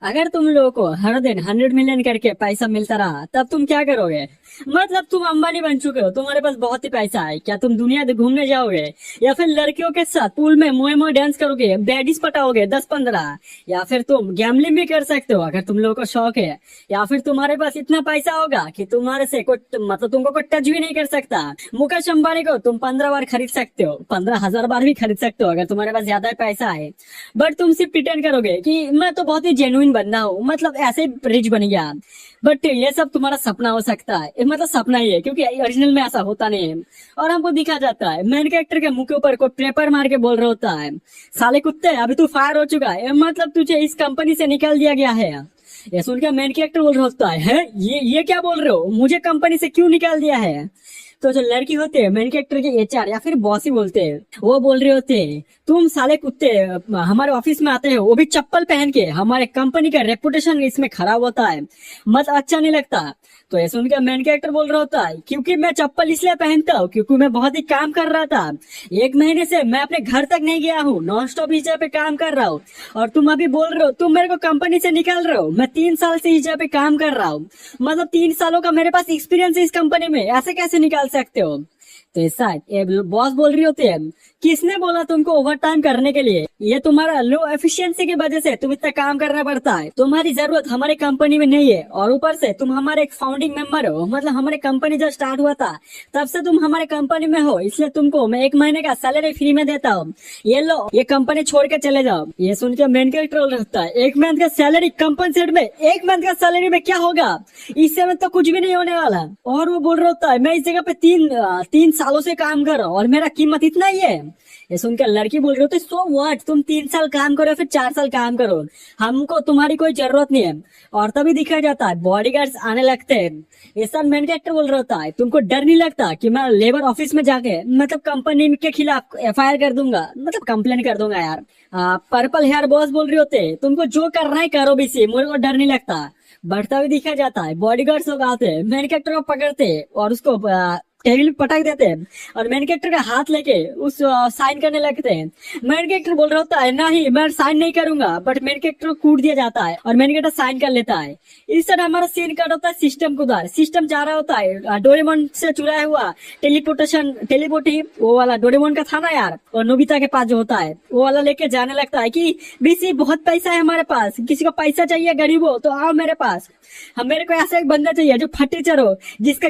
अगर तुम लोगों को हर दिन 100 मिलियन करके पैसा मिलता रहा तब तुम क्या करोगे? मतलब तुम अंबानी बन चुके हो, तुम्हारे पास बहुत ही पैसा है, क्या तुम दुनिया घूमने जाओगे? या फिर लड़कियों के साथ पूल में मुंह मुंह डांस करोगे, बैडिस पटाओगे 10-15? या फिर तुम गैम्बलिंग भी कर सकते हो अगर तुम लोगों को शौक है। या फिर तुम्हारे पास इतना पैसा होगा कि तुम्हारे से कोई मतलब तुमको कोई टच भी नहीं कर सकता। मुकेश अंबानी को तुम 15 बार खरीद सकते हो, 15,000 बार भी खरीद सकते हो अगर तुम्हारे पास ज्यादा पैसा है। बट तुम सिर्फ प्रिटेंड करोगे कि मैं तो बहुत ही जेन्युइन बंदा हूँ, मतलब ऐसे रिच बन गया। बट ये सब तुम्हारा सपना हो सकता है, ये मतलब सपना ही है, क्योंकि ओरिजिनल में ऐसा होता नहीं है। और हमको दिखा जाता है मेन कैरेक्टर के मुंह के ऊपर कोई पेपर मार के बोल रहा होता है, साले कुत्ते अभी तू फायर हो चुका है, मतलब तुझे इस कंपनी से निकाल दिया गया है। ये सुन के मेन कैरेक्टर बोल रहा होता है, ये क्या बोल रहे हो, मुझे कंपनी से क्यों निकाल दिया है? तो जो लड़की होते हैं मेन कैरेक्टर के एचआर या फिर बॉस ही बोलते हैं, वो बोल रहे होते हैं तुम साले कुत्ते हमारे ऑफिस में आते हो वो भी चप्पल पहन के, हमारे कंपनी का रेपुटेशन इसमें खराब होता है, मत अच्छा नहीं लगता। तो ये सुन के मेन कैरेक्टर बोल रहा होता है, क्योंकि मैं चप्पल इसलिए पहनता हूँ क्योंकि मैं बहुत ही काम कर रहा था, 1 महीने से मैं अपने घर तक नहीं गया हूँ, नॉन स्टॉप इस जगह पे काम कर रहा हूँ। और तुम अभी बोल रहे हो तुम मेरे को कंपनी से निकाल रहे हो, मैं 3 साल से इस जगह पे काम कर रहा हूँ, मतलब 3 सालों का मेरे पास एक्सपीरियंस है इस कंपनी में, ऐसे कैसे निकाल सकते हो? तो ऐसा बॉस बोल रही होती है, किसने बोला तुमको ओवर टाइम करने के लिए? ये तुम्हारा लो एफिशिएंसी की वजह से तुम इतना काम करना पड़ता है, तुम्हारी जरूरत हमारे कंपनी में नहीं है। और ऊपर से तुम हमारे एक फाउंडिंग मेंबर हो, मतलब हमारे कंपनी जब स्टार्ट हुआ था तब से तुम हमारे कंपनी में हो, इसलिए तुमको मैं 1 महीने का सैलरी फ्री में देता हूँ, ये लो ये कंपनी छोड़ के चले जाओ। ये सुन के मेन कैरेक्टर रहता है, 1 मंथ का सैलरी कंपनसेट में, 1 मंथ का सैलरी में क्या होगा, इससे में तो कुछ भी नहीं होने वाला। और वो बोल रहा होता है, मैं इस जगह पे 3 सालों से काम कर रहा हूँ और मेरा कीमत इतना ही है। ये सुनकर लड़की बोल रही होती, सो व्हाट, तुम 3 साल काम करो फिर 4 साल काम करो, हमको तुम्हारी कोई जरूरत नहीं है। और तभी दिखाया जाता है बॉडीगार्ड्स आने लगते हैं। ये सब मेन कैरेक्टर बोल रहा होता है, तुमको डर नहीं लगता कि मैं लेबर ऑफिस में जाके मतलब कंपनी के खिलाफ एफआईआर कर दूंगा, मतलब कंप्लेन कर दूंगा यार। पर्पल हेयर बॉस बोल रहे होते, तुमको जो करना है करो भी सी, मुझे को डर नहीं लगता। बढ़ता भी दिखा जाता है, बॉडीगार्ड्स लोग आते हैं, मेन कैरेक्टर को पकड़ते हैं और उसको टेबल पे पटक देते हैं और मेन कैरेक्टर का हाथ लेके उस साइन करने लगते हैं। मेन कैरेक्टर बोल रहा होता है, नहीं मैं साइन नहीं करूंगा, बट मेन कैरेक्टर को कूट दिया जाता है और मेन कैरेक्टर साइन कर लेता है। इस तरह हमारा सीन कट होता है सिस्टम को उधर, सिस्टम जा रहा होता है डोरेमोन से चुराया हुआ टेलीपोर्टी, वो वाला डोरेमोन का था ना यार, और नोबिता के पास जो होता है वो वाला लेके जाने लगता है कि बीसी बहुत पैसा है हमारे पास, किसी को पैसा चाहिए गरीब हो तो आओ मेरे पास, हम मेरे को ऐसा एक बंदा चाहिए जो फटीचर हो, जिसका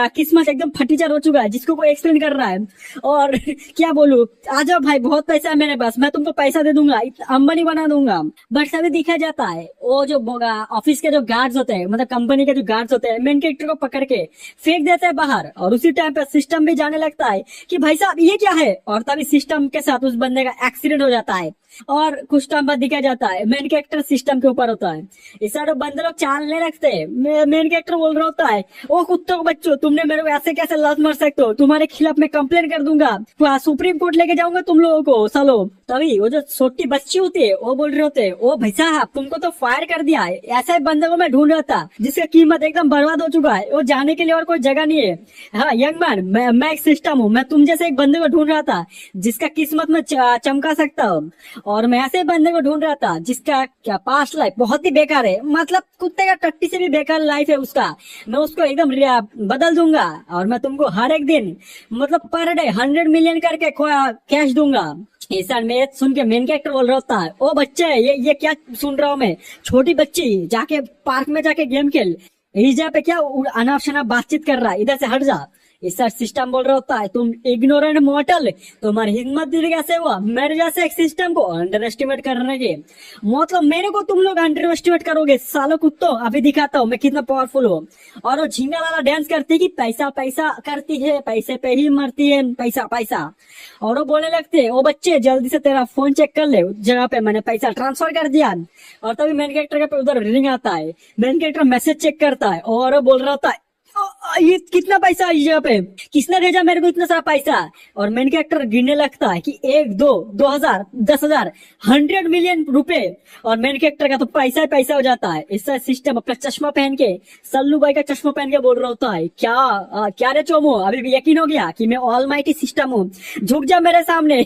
किस्मत एकदम फटीचर हो चुका है, जिसको कोई एक्सप्लेन कर रहा है। और क्या बोलूं, आ जाओ भाई बहुत पैसा है मेरे पास, मैं तुमको पैसा दे दूंगा, अंबानी बना दूंगा। बट सभी दिखा जाता है वो जो ऑफिस के जो गार्ड्स होते हैं, मतलब कंपनी के जो गार्ड्स होते हैं, मेन कैरेक्टर को पकड़ के फेंक देते हैं बाहर। और उसी टाइम पे सिस्टम भी जाने लगता है कि भाई साहब ये क्या है, और तभी सिस्टम के साथ उस बंदे का एक्सीडेंट हो जाता है। और कुछ टाइम बाद दिखा जाता है मेन कैरेक्टर सिस्टम के ऊपर होता है, इस सारे बंदे लोग चालने लगते हैं। मेन कैरेक्टर बोल रहा होता है, ओ कुत्तों को बच्चों, तुमने मेरे को ऐसे कैसे लात मार सकते हो, तुम्हारे खिलाफ मैं कंप्लेन कर दूंगा, सुप्रीम कोर्ट लेके जाऊंगा तुम लोगों को सालो। तभी वो जो छोटी बच्ची होती है वो बोल रहे होते हैं, ओ भाई साहब तुमको तो फायर कर दिया है, ऐसे बंदे को मैं ढूंढ रहा था जिसका कीमत एकदम बर्बाद हो चुका है, वो जाने के लिए और कोई जगह नहीं है। हाँ यंग मैन, मैं एक सिस्टम हूँ, मैं तुम जैसे एक बंदे को ढूंढ रहा था जिसका किस्मत में चमका सकता हूँ, और मैं ऐसे बंदे को ढूंढ रहा था जिसका क्या पास्ट लाइफ बहुत ही बेकार है, मतलब कुत्ते का टट्टी से भी बेकार लाइफ है उसका, मैं उसको एकदम बदल दूंगा और मैं तुमको हर एक दिन मतलब पर डे 100 मिलियन करके कैश दूंगा। ऐसा मैं सुन के मेन कैरेक्टर बोल रहा होता है, ओ बच्चे ये क्या सुन रहा हूँ मैं, छोटी बच्ची जाके पार्क में जाके गेम खेल, इस जगह पे क्या अनाप शनाप बातचीत कर रहा है, इधर से हट जा। इस सर सिस्टम बोल रहा होता है, तुम इग्नोरेंट मॉर्टल, तुम्हारी हिम्मत दिल कैसे हुआ मेरे जैसे एक सिस्टम को अंडर एस्टिमेट करने के, मतलब मेरे को तुम लोग अंडर एस्टिमेट करोगे सालों कुत्तों, अभी दिखाता हूँ मैं कितना पावरफुल हूँ। और वो झींगा वाला डांस करती है कि पैसा पैसा करती है, पैसे पे ही मरती है, पैसा पैसा। और वो बोलने लगते हैं, ओ बच्चे जल्दी से तेरा फोन चेक कर ले, उस जगह पे मैंने पैसा ट्रांसफर कर दिया। और तभी मेन कैरेक्टर के उधर रिंग आता है, मेन कैरेक्टर मैसेज चेक करता है और वो बोल रहा होता है, ये कितना पैसा है इस जगह पे, किसने भेजा मेरे को इतना सारा पैसा? और मेन कैरेक्टर गिनने लगता है कि 1, 2, 2,000, 10,000, 100 मिलियन रुपए। और मेन कैरेक्टर का तो पैसा ही पैसा हो जाता है। इसका सिस्टम अपना चश्मा पहन के, सल्लू भाई का चश्मा पहन के बोल रहा होता है, क्या रे चोमो, अभी भी यकीन हो गया कि मैं ऑल माइटी सिस्टम हूँ, झुक जा मेरे सामने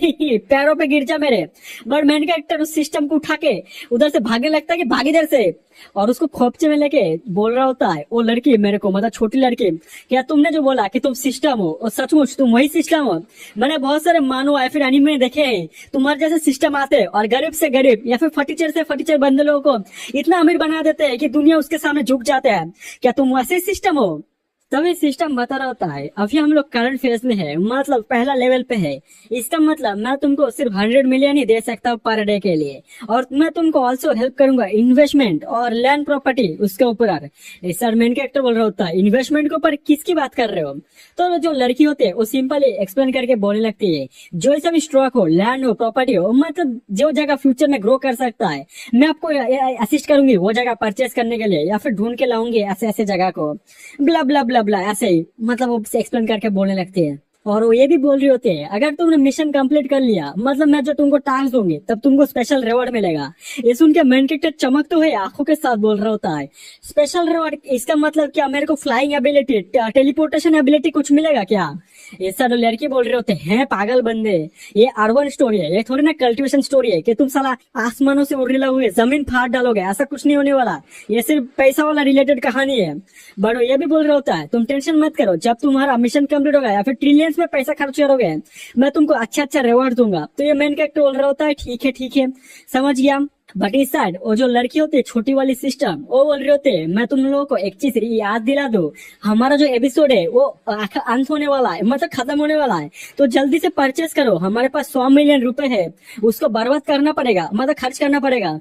पैरों पे गिर जा मेरे। बट मेन कैरेक्टर उस सिस्टम को उठा के उधर से भागने लगता है कि भाग इधर से, और उसको खोपचे में लेके बोल रहा होता है, ओ लड़की मेरे को, मतलब छोटी लड़की, क्या तुमने जो बोला कि तुम सिस्टम हो, और सचमुच तुम वही सिस्टम हो? मैंने बहुत सारे मानो या फिर एनिमे देखे हैं, तुम्हारे जैसे सिस्टम आते हैं और गरीब से गरीब या फिर फटीचर से फटीचर बंदे लोगों को इतना अमीर बना देते हैं कि दुनिया उसके सामने झुक जाते हैं। क्या तुम वैसे सिस्टम हो? तभी सिस्टम बता रहा होता है, अभी हम लोग करंट फेज में है, मतलब पहला लेवल पे है। इसका मतलब मैं तुमको सिर्फ 100 मिलियन ही दे सकता हूँ पर डे के लिए, और मैं तुमको ऑल्सो हेल्प करूंगा इन्वेस्टमेंट और लैंड प्रॉपर्टी उसके ऊपर। सर मेन कैरेक्टर बोल रहा होता है, इन्वेस्टमेंट के ऊपर किसकी बात कर रहे हो? तो जो लड़की होती है वो सिंपली एक्सप्लेन करके बोलने लगती है, जो ऐसा भी स्टॉक हो, लैंड हो, प्रॉपर्टी हो, मतलब जो जगह फ्यूचर में ग्रो कर सकता है, मैं आपको असिस्ट करूंगी वो जगह परचेस करने के लिए, या फिर ढूंढ के लाऊंगी ऐसे ऐसे जगह को, ब्ला ब्ला ब्ला ब्ला, ऐसे ही मतलब वो एक्सप्लेन करके बोलने लगती है। और वो ये भी बोल रही होती है, अगर तुमने मिशन कंप्लीट कर लिया, मतलब मैं जो तुमको टास्क दूंगी, तब तुमको स्पेशल रिवॉर्ड मिलेगा। ये सुन के मेन कैरेक्टर चमक तो है, आंखों के साथ बोल रहा होता है, स्पेशल रिवॉर्ड, इसका मतलब क्या मेरे को फ्लाइंग एबिलिटी, टेलीपोर्टेशन एबिलिटी कुछ मिलेगा क्या? ये सारे लड़के बोल रहे होते हैं, पागल बंदे, ये अर्बन स्टोरी है, ये थोड़ी ना कल्टीवेशन स्टोरी है कि तुम साला आसमानों से उड़ने लगोगे, जमीन फाड़ डालोगे, ऐसा कुछ नहीं होने वाला। ये सिर्फ पैसा वाला रिलेटेड कहानी है। बट ये भी बोल रहा होता है, तुम टेंशन मत करो, जब तुम्हारा मिशन कंप्लीट होगा या फिर ट्रिलियंस में पैसा खर्च करोगे, मैं तुमको अच्छा अच्छा रिवॉर्ड दूंगा। तो ये मेन कैरेक्टर बोल रहा होता है, ठीक है, समझ गया। बट इस साइड वो जो लड़की होती है छोटी वाली सिस्टम, वो बोल रहे होते हैं, मैं तुम लोगों को एक चीज याद दिला दूं, हमारा जो एपिसोड है वो अंत होने वाला है, मतलब खत्म होने वाला है, तो जल्दी से परचेस करो, हमारे पास 100 मिलियन रुपए है, उसको बर्बाद करना पड़ेगा, मतलब खर्च करना पड़ेगा।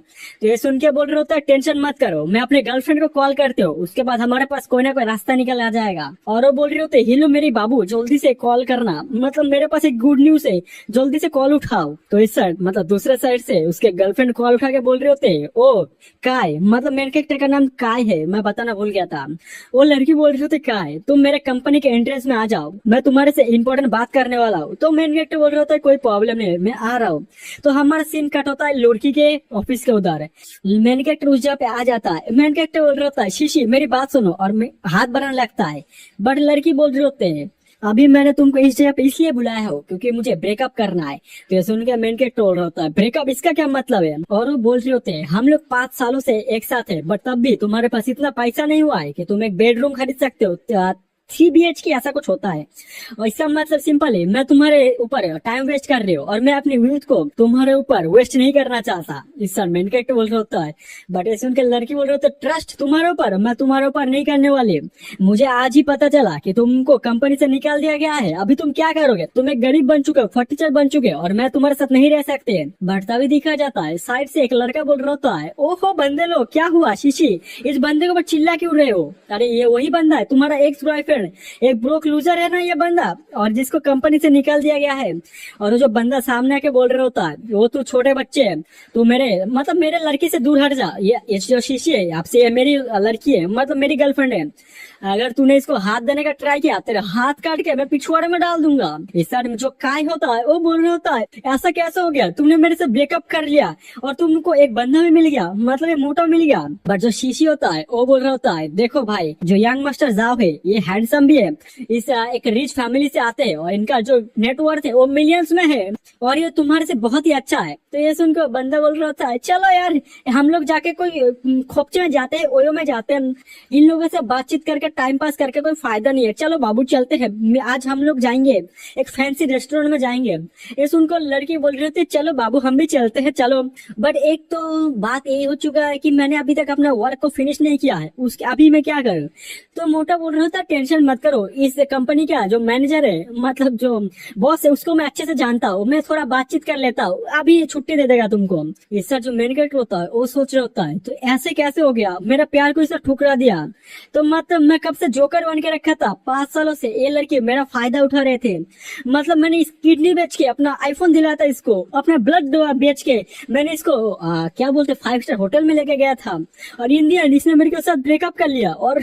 तो ये सुन के बोल रहे होता है, टेंशन मत करो, मैं अपने गर्लफ्रेंड को कॉल करते हो, उसके बाद हमारे पास कोई ना कोई रास्ता निकल आ जाएगा। और वो बोल रहे होते, हिलो मेरी बाबू, जल्दी से कॉल करना, मतलब मेरे पास एक गुड न्यूज है, जल्दी से कॉल उठाओ। तो इस साइड मतलब दूसरे साइड से उसके गर्लफ्रेंड कॉल उठा के बोल रहे होते, ओ काय, मतलब मेरे कैरेक्टर का नाम काय है, मैं बताना भूल गया था। वो लड़की बोल रही थी, काय तुम मेरे कंपनी के एंट्रेंस में आ जाओ, मैं तुम्हारे से इंपॉर्टेंट बात करने वाला हूँ। तो मेन कैरेक्टर बोल रहा होता है, कोई प्रॉब्लम नहीं, मैं आ रहा हूँ। तो हमारा सीन कट होता है लड़की के ऑफिस के उधर, मेन कैरेक्टर उस जगह पे आ जाता है। मेन कैरेक्टर बोल रहा होता है, शीशी मेरी बात सुनो, और हाथ बढ़ाने लगता है। बट लड़की बोल रही होते हैं, अभी मैंने तुमको इस जगह पे इसलिए बुलाया हो क्योंकि मुझे ब्रेकअप करना है। तो ये सुन के मेन कैरेक्टर बोल रहा होता है, ब्रेकअप, इसका क्या मतलब है? और वो बोल रहे होते हैं, हम लोग 5 सालों से एक साथ है, बट तब भी तुम्हारे पास इतना पैसा नहीं हुआ है कि तुम एक बेडरूम खरीद सकते हो, 3 BHK ऐसा कुछ होता है। और इसका मतलब सिंपल है, मैं तुम्हारे ऊपर टाइम वेस्ट कर रही हूँ और मैं अपनी यूथ को तुम्हारे ऊपर वेस्ट नहीं करना चाहता। इस सर मेन कैरेक्टर बोल रहा होता है। बट ऐसे उनके लड़की बोल रहे होते, ट्रस्ट तुम्हारे ऊपर मैं तुम्हारे ऊपर नहीं करने वाली। मुझे आज ही पता चला कि तुमको कंपनी से निकाल दिया गया है, अभी तुम क्या करोगे? तुम एक गरीब बन चुके हो, फटीचर बन चुके हो, और मैं तुम्हारे साथ नहीं रह सकते। बट तभी देखा जाता है साइड से एक लड़का बोल रहा होता है, ओहो बंदे लोग, क्या हुआ शीशी, इस बंदे को चिल्ला क्यों रहे हो? अरे ये वही बंदा है, तुम्हारा एक्स बॉयफ्रेंड, एक ब्रोक लूजर है ना ये बंदा, और जिसको कंपनी से निकाल दिया गया है। और जो बंदा सामने आके बोल रहा होता है, वो तू छोटे बच्चे है, तू मेरे लड़की से दूर हट जा, ये जो शीशी है आपसे, ये मेरी लड़की है, मतलब मेरी गर्लफ्रेंड है, अगर तूने इसको हाथ देने का ट्राई किया, तेरे हाथ काट के मैं पिछवाड़े में डाल दूंगा। इस साइड में जो काय होता है वो बोल रहा होता है, ऐसा कैसे हो गया, तुमने मेरे से ब्रेकअप कर लिया और तुमको एक बंदा भी मिल गया, मतलब ये मोटा मिल गया। बट जो शीशी होता है वो बोल रहा होता है, देखो भाई, जो यंग मास्टर जाव है ये हैंडसम भी है, इस एक रिच फैमिली से आते हैं और इनका जो नेटवर्थ है वो मिलियंस में है, और ये तुम्हारे से बहुत ही अच्छा है। तो ये सुनकर बंदा बोल रहा होता है, चलो यार हम लोग जाके कोई खोपचे में जाते हैं, ओयो में जाते हैं, इन लोगों से बातचीत करके टाइम पास करके कोई फायदा नहीं है, चलो बाबू चलते हैं, आज हम लोग जाएंगे एक फैंसी रेस्टोरेंट में जाएंगे। ये सुनकर लड़की बोल रही थी, चलो बाबू हम भी चलते हैं, चलो। बट एक तो बात ये हो चुका है कि मैंने अभी तक अपना वर्क को फिनिश नहीं किया है, उसके अभी मैं क्या करूं? तो मोटा बोल रहा था, टेंशन टेंशन मत करो, इस कंपनी का जो मैनेजर है, मतलब जो बॉस है, उसको मैं अच्छे से जानता हूँ, मैं थोड़ा बातचीत कर लेता हूँ, अभी ये छुट्टी दे देगा तुमको। इसका जो मैन कैरेक्टर होता है वो सोच रहा होता है, तो ऐसे कैसे हो गया, मेरा प्यार को इसने ठुकरा दिया। तो मतलब मैं कब से जोकर बन के रखा था, 5 सालों से ये लड़के मेरा फायदा उठा रहे थे। मतलब मैंने इस किडनी बेच के अपना आईफोन दिलाया था इसको, अपना ब्लड बेच के मैंने इसको क्या बोलते 5 स्टार होटल में लेके गया था, और इन दी एंड इसने मेरे के साथ ब्रेकअप कर लिया। और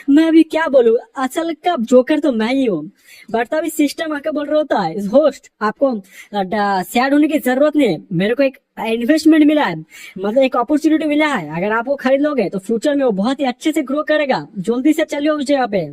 मैं अभी क्या बोलूं, असल का जोकर तो मैं ही हूँ। बट अभी सिस्टम आके बोल रहा होता है, होस्ट आपको सैड होने की जरूरत नहीं है, मेरे को एक इन्वेस्टमेंट मिला है, मतलब एक अपॉर्चुनिटी मिला है, अगर आप वो खरीद लोगे तो फ्यूचर में वो बहुत ही अच्छे से ग्रो करेगा, जल्दी से चलिए उस जगह पे।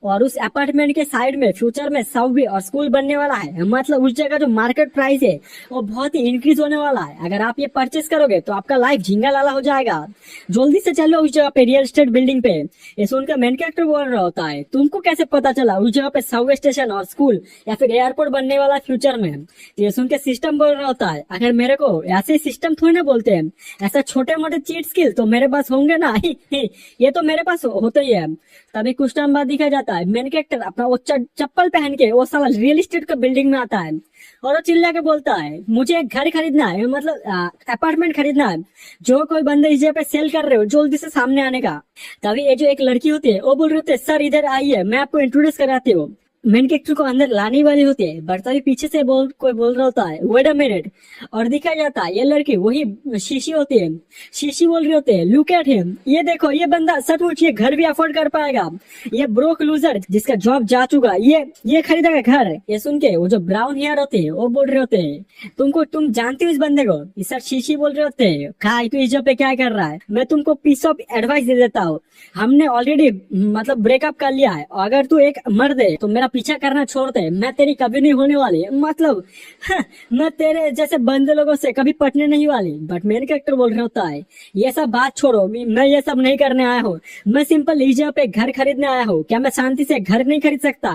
और उस अपार्टमेंट के साइड में फ्यूचर में सबवे और स्कूल बनने वाला है, मतलब उस जगह जो मार्केट प्राइस है वो बहुत ही इंक्रीज होने वाला है। अगर आप ये परचेस करोगे तो आपका लाइफ झींगा लाला हो जाएगा। जल्दी से चलो उस जगह पे, रियल एस्टेट बिल्डिंग पे। ये सुनकर मेन कैरेक्टर बोल रहा होता है, तुमको कैसे पता चला उस जगह पे सबवे स्टेशन और स्कूल या फिर एयरपोर्ट बनने वाला फ्यूचर में। ये सुन के सिस्टम बोल रहा होता है, अगर मेरे को ऐसे सिस्टम थोड़ी ना बोलते हैं, ऐसा छोटे मोटे चीट स्किल तो मेरे पास होंगे ना। ये तो मेरे पास होते ही है। तभी कुछ टाइम बाद दिखा जाता है मेन कैरेक्टर अपना वो चप्पल पहन के वो साला रियल एस्टेट का बिल्डिंग में आता है, और वो चिल्ला के बोलता है, मुझे एक घर खरीदना है, मतलब अपार्टमेंट खरीदना है, जो कोई बंदे इस जगह पे सेल कर रहे हो जल्दी से सामने आने का। तभी ये जो एक लड़की होती है वो बोल रही होती है, सर इधर आइए, मैं आपको इंट्रोड्यूस कराती हूँ। मेन कैरेक्टर को अंदर लाने वाली होती है, बट तभी पीछे से कोई बोल रहा होता है, वेट अ मिनट। और दिखा जाता है ये लड़की वही शीशी होती है। शीशी बोल रही होती है, लुक एट हिम, ये देखो ये बंदा सचमुच ये घर भी अफोर्ड कर पाएगा, ये ब्रोक लूजर जिसका जॉब जा चुका ये खरीदेगा घर। ये सुन के वो जो ब्राउन हेयर होते हैं वो बोल रहे होते हैं, तुम जानते हो इस बंदे को। इस सर शीशी बोल रहे होते हैं, खाई तू इस जगह पे क्या कर रहा है, मैं तुमको पीस ऑफ एडवाइस दे देता हूँ, हमने ऑलरेडी मतलब ब्रेकअप कर लिया है, अगर तू एक मर्द है तो मेरा पीछा करना छोड़ दे, मैं तेरी कभी नहीं होने वाली, मतलब मैं तेरे जैसे बंदे लोगों से कभी पटने नहीं वाली। बट मेन कैरेक्टर बोल रहा होता है, ये सब बात छोड़ो, मैं ये सब नहीं करने आया हूँ, मैं सिंपल इस जगह पे घर खरीदने आया हूँ, क्या मैं शांति से घर नहीं खरीद सकता।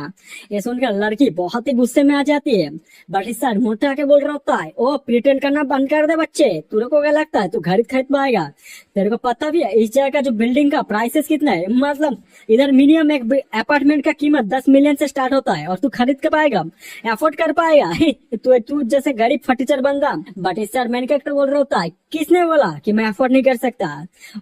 ये सुनकर लड़की बहुत ही गुस्से में आ जाती है। बट इस सर मोटा के बोल रहा होता है, ओ प्रिटेंड करना बंद कर दे बच्चे, तुझे को क्या लगता है तू घर खरीद पाएगा, तेरे को पता भी है इस जगह का जो बिल्डिंग का प्राइसेस कितना है, मतलब इधर मिनिमम एक अपार्टमेंट का कीमत 10 मिलियन से स्टार्ट होता है, और तू खरीद कर पाएगा, अफोर्ड कर पाएगा तू जैसे गरीब फटीचर बंदा। बट इस सर मैन कैरेक्टर बोल रहा होता है, किसने बोला कि मैं अफोर्ड नहीं कर सकता।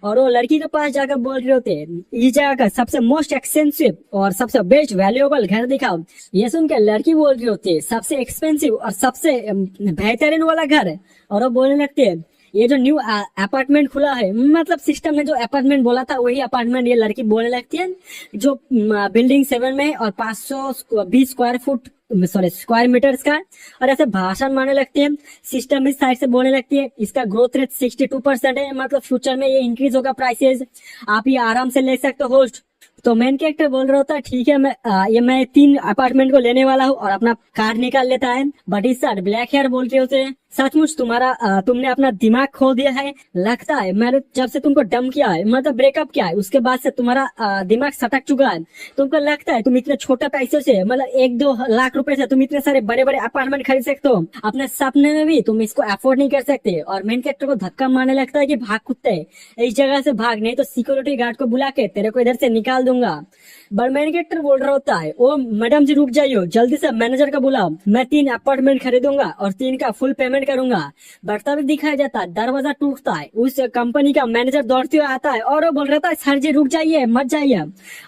और वो लड़की के पास जाकर बोल रहे होते हैं, इस जगह का सबसे मोस्ट एक्सपेंसिव और सबसे बेस्ट वैल्यूएबल घर दिखाओ। ये सुन के लड़की बोल रही होती है, सबसे एक्सपेंसिव और सबसे बेहतरीन वाला घर। और वो बोलने लगते हैं, ये जो न्यू अपार्टमेंट खुला है, मतलब सिस्टम में जो अपार्टमेंट बोला था वही अपार्टमेंट ये लड़की बोलने लगती है, जो बिल्डिंग 7 में और 520 स्क्वायर मीटर्स का, और ऐसे भाषण मारने लगती है। सिस्टम इस साइड से बोलने लगती है, इसका ग्रोथ रेट 62% है, मतलब फ्यूचर में ये इंक्रीज होगा प्राइसेस, आप ये आराम से ले सकते हो होस्ट। तो मेन कैरेक्टर बोल रहा होता है, ठीक है मैं 3 अपार्टमेंट को लेने वाला हूँ, और अपना कार्ड निकाल लेता है। बट इस साइड ब्लैक हेयर बोल रहे होते हैं, सचमुच तुमने अपना दिमाग खो दिया है, लगता है मैंने जब से तुमको डम किया है, मतलब ब्रेकअप किया है, उसके बाद से तुम्हारा दिमाग सटक चुका है। तुमको लगता है तुम इतने छोटे पैसे से, मतलब 1-2 लाख रुपए से तुम इतने सारे बड़े बड़े अपार्टमेंट खरीद सकते हो, अपने सपने में भी तुम इसको अफोर्ड नहीं कर सकते। और मेन कैरेक्टर को धक्का मारने लगता है कि भाग कुत्ते, इस जगह से भाग, नहीं तो सिक्योरिटी गार्ड को बुला के तेरे को इधर से निकाल दूंगा। बट मेन कैरेक्टर बोल रहा होता है, ओ मैडम जी रुक जाइयो, जल्दी से मैनेजर को बुलाओ, मैं 3 अपार्टमेंट खरीदूंगा और 3 का फुल पेमेंट करूंगा। बट तभी दिखाया जाता है दरवाजा टूटता है, उस कंपनी का मैनेजर दौड़ते हुए आता है, और वो बोल रहा था, सर जी रुक जाइए मत जाइए।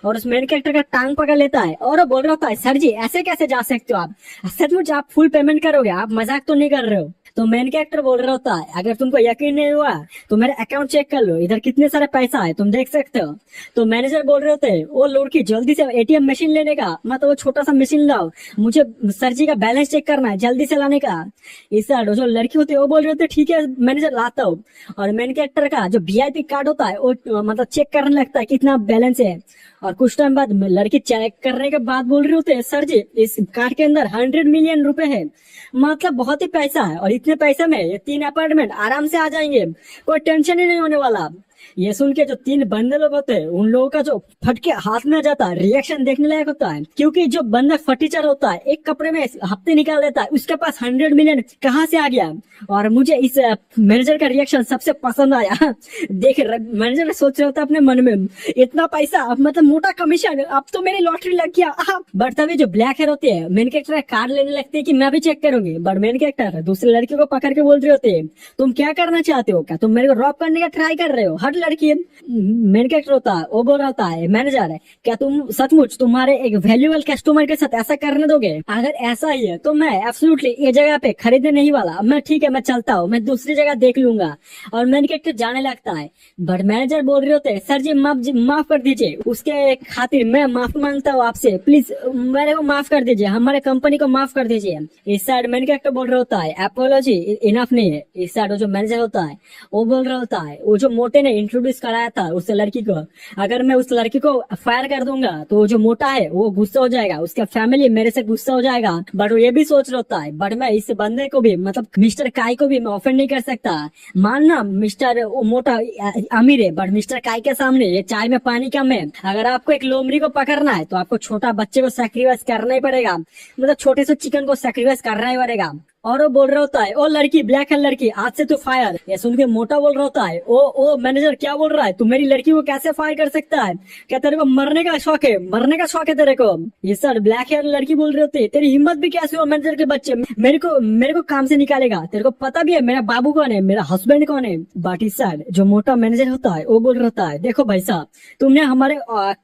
और उस मेन कैरेक्टर का टांग पकड़ लेता है, और वो बोल रहा था, सर जी ऐसे कैसे जा सकते हो आप, सचमुच आप फुल पेमेंट करोगे, आप मजाक तो नहीं कर रहे हो। तो मेन कैरेक्टर बोल रहा होता है, अगर तुमको यकीन नहीं हुआ तो मेरा अकाउंट चेक कर लो, इधर कितने सारे पैसा है तुम देख सकते हो। तो मैनेजर बोल रहे होते, वो लड़की जल्दी से एटीएम मशीन लेने का, मतलब वो छोटा सा मशीन लाओ, मुझे सर जी का बैलेंस चेक करना है, जल्दी से लाने का। इस जो लड़की होती है वो बोल रहे होते, ठीक है मैनेजर लाता हूँ। और मेन कैरेक्टर का जो वीआईपी कार्ड होता है वो मतलब चेक करने लगता है कितना बैलेंस है। और कुछ टाइम बाद लड़की चेक करने के बाद बोल रहे होते हैं, सर जी इस कार्ड के अंदर 100 मिलियन रुपए है, मतलब बहुत ही पैसा है, और इतने पैसे में ये 3 अपार्टमेंट आराम से आ जाएंगे, कोई टेंशन ही नहीं होने वाला। ये सुन के जो 3 बंदे लोग होते हैं उन लोगों का जो फटके हाथ में आ जाता है रिएक्शन देखने लायक होता है, क्योंकि जो बंदा फटीचर होता है एक कपड़े में हफ्ते निकाल देता है, उसके पास 100 मिलियन कहाँ से आ गया। और मुझे इस मैनेजर का रिएक्शन सबसे पसंद आया। देख मैनेजर सोच रहा होता अपने मन में, इतना पैसा, अब मतलब मोटा कमीशन, अब तो मेरी लॉटरी लग गया। बट तभी जो ब्लैक हेयर होते हैं मेन कैरेक्टर कार लेने लगते हैं कि मैं भी चेक करूंगी, बट मेन कैरेक्टर दूसरी लड़की को पकड़ के बोल रहे होते हैं तुम क्या करना चाहते हो, क्या तुम मेरे को रॉब करने का ट्राई कर रहे हो। हर लड़की मेन कैरेक्टर होता है वो बोल रहा होता है मैनेजर है क्या तुम सचमुच तुम्हारे एक वैल्यूएबल कस्टमर के साथ ऐसा करने दोगे, अगर ऐसा ही है तो मैं एब्सोल्युटली ये जगह पे खरीदने नहीं वाला, मैं ठीक है मैं चलता हूँ, मैं दूसरी जगह देख लूंगा। और मेन कैरेक्टर जाने लगता है, बट मैनेजर बोल रहे होते सर जी माफ कर दीजिए, उसके खातिर मैं माफी मांगता हूँ आपसे, प्लीज मेरे को माफ कर दीजिए, हमारे कंपनी को माफ कर दीजिए। इस साइड मेन कैरेक्टर बोल रहा होता है अपोलॉजी इनफ नहीं है। इस साइड जो मैनेजर होता है वो बोल रहा होता है वो जो मोटे ने इंट्रोड्यूस कराया था उस लड़की को, अगर मैं उस लड़की को फायर कर दूंगा तो जो मोटा है वो गुस्सा हो जाएगा, उसका फैमिली मेरे से गुस्सा हो जाएगा। बट वो ये भी सोच रहा होता है बट मैं इस बंदे को भी मतलब मिस्टर काई को भी मैं ऑफेंड नहीं कर सकता, मानना मिस्टर मोटा अमीर है बट मिस्टर काई के सामने ये चाय में पानी कम है। अगर आपको एक लोमड़ी को पकड़ना है तो आपको छोटा बच्चे को सैक्रिफाइस करना ही पड़ेगा, मतलब छोटे से चिकन को सैक्रिफाइस करना ही पड़ेगा। और वो बोल रहा होता है ओ लड़की ब्लैक है लड़की आज से तू फायर। ये सुन के मोटा बोल रहा होता है ओ मैनेजर क्या बोल रहा है, तू मेरी लड़की को कैसे फायर कर सकता है, क्या तेरे को मरने का शौक है, मरने का शौक है तेरे को। ये सर ब्लैक हेयर लड़की बोल रहे होते है तेरी हिम्मत भी कैसे हो मैनेजर के बच्चे, मेरे को काम से निकालेगा, तेरे को पता भी है मेरा बाबू कौन है, मेरा हस्बैंड कौन है। बट इस सर जो मोटा मैनेजर होता है वो बोल रहा होता है देखो भाई साहब तुमने हमारे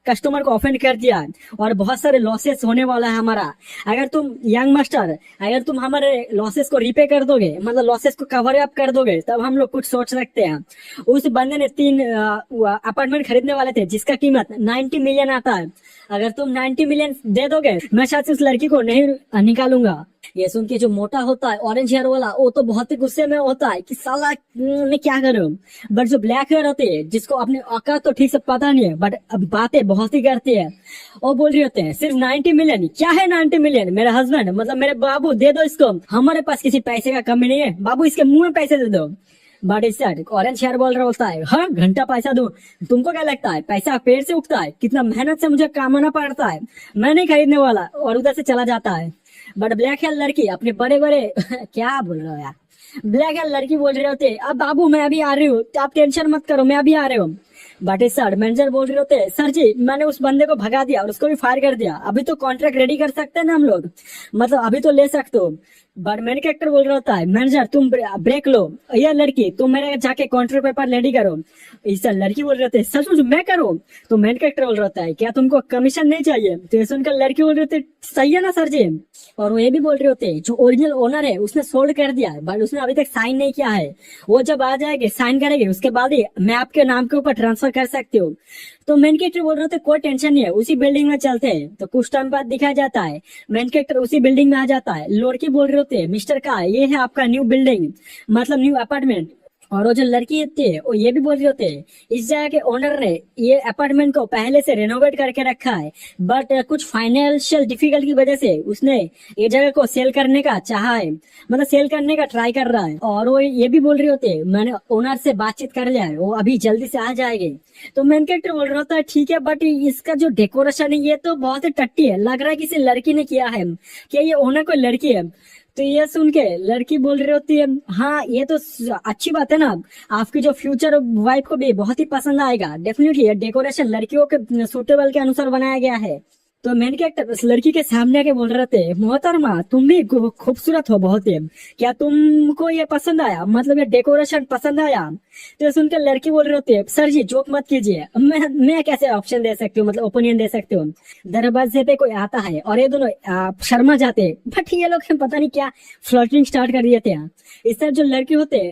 कस्टमर को ऑफेंड कर दिया है और बहुत सारे लॉसेस होने वाला है हमारा, अगर तुम यंग मास्टर अगर तुम हमारे लॉसेस को रिपे कर दोगे, मतलब लॉसेस को कवर अप कर दोगे, तब हम लोग कुछ सोच सकते हैं। उस बंदे ने 3 अपार्टमेंट खरीदने वाले थे जिसका कीमत 90 मिलियन आता है, अगर तुम 90 मिलियन दे दोगे मैं शायद उस लड़की को नहीं निकालूंगा। ये सुन के जो मोटा होता है ऑरेंज हेयर वाला वो तो बहुत ही गुस्से में होता है कि साला मैं क्या करूं। बट जो ब्लैक हेयर होते हैं जिसको अपने औकात तो ठीक से पता नहीं है बट अब बातें बहुत ही करती है, वो बोल रहे होते हैं सिर्फ 90 मिलियन, क्या है 90 मिलियन, मेरा हस्बैंड मतलब मेरे बाबू दे दो इसको, हमारे पास किसी पैसे का कमी नहीं है, बाबू इसके मुंह में पैसे दे दो। बट इस ऑरेंज शेयर बोल रहा होता है हाँ घंटा पैसा दूं, तुमको क्या लगता है पैसा पेड़ से उगता है, कितना मेहनत से मुझे कमाना पड़ता है, मैं नहीं खरीदने वाला, और उधर से चला जाता है। बट ब्लैक हेयर लड़की अपने बड़े बड़े क्या बोल रहे हो यार, ब्लैक हेयर लड़की बोल रहे होते अब बाबू मैं अभी आ रही हूँ, आप टेंशन मत करो मैं अभी आ रही हूँ। बट इस मैनेजर बोल रहे होते सर जी मैंने उस बंदे को भगा दिया और उसको भी फायर कर दिया, अभी तो कॉन्ट्रैक्ट रेडी कर सकते हैं ना हम लोग, मतलब अभी तो ले सकते हो। बट मेन कैरेक्टर बोल रहा होता है मैनेजर तुम ब्रेक लो, ये लड़की तुम मेरे जाके कॉन्ट्रैक्ट पेपर रेडी करो। इस लड़की बोल रहे होते सच मैं करूँ, तो मेन कैरेक्टर बोल रहा होता है क्या तुमको कमीशन नहीं चाहिए, तो ये सुनकर लड़की बोल रहे होते सही है ना सर जी। और वो ये भी बोल रहे होते जो ओरिजिनल ओनर है उसने सोल्ड कर दिया बट उसने अभी तक साइन नहीं किया है, वो जब आ जाएंगे साइन करेंगे उसके बाद ही मैं आपके नाम के ऊपर ट्रांसफर कर सकती हूँ। तो मेन कैरेक्टर बोल रहे थे कोई टेंशन नहीं है उसी बिल्डिंग में चलते हैं। तो कुछ टाइम बाद दिखाया जाता है मेन कैरेक्टर उसी बिल्डिंग में आ जाता है, लड़की बोल रहे होते मिस्टर का ये है आपका न्यू बिल्डिंग मतलब न्यू अपार्टमेंट। और वो जो लड़की थे वो ये भी बोल रहे होते इस जगह के ओनर ने ये अपार्टमेंट को पहले से रेनोवेट करके रखा है बट कुछ फाइनेंशियल डिफिकल्टी की वजह से उसने ये जगह को सेल करने का चाहा है, मतलब सेल करने का ट्राई कर रहा है। और वो ये भी बोल रहे होते मैंने ओनर से बातचीत कर लिया है वो अभी जल्दी से आ जाएंगे। तो मेन कैरेक्टर बोल रहा होता है ठीक है बट इसका जो डेकोरेशन है ये तो बहुत ही टट्टी है, लग रहा है किसी लड़की ने किया है, क्या ये ओनर कोई लड़की है। तो ये सुन के लड़की बोल रही होती है हाँ ये तो अच्छी बात है ना, आपकी जो फ्यूचर वाइफ को भी बहुत ही पसंद आएगा, डेफिनेटली ये डेकोरेशन लड़कियों के सूटेबल के अनुसार बनाया गया है। तो मैंने क्या उस लड़की के सामने आके बोल रहे थे मोहतरमा तुम भी खूबसूरत हो बहुत ही, क्या तुमको ये पसंद आया, मतलब ये डेकोरेशन पसंद आया। तो सुनकर लड़की बोल रहे होते सर जी जोक मत कीजिए, मैं कैसे ऑप्शन दे सकती हूँ, मतलब ओपिनियन दे सकती हूँ। दरवाजे पे कोई आता है और ये दोनों शर्मा जाते बट ये लोग पता नहीं क्या फ्लर्टिंग स्टार्ट कर दिए थे। इस तरह जो लड़की होते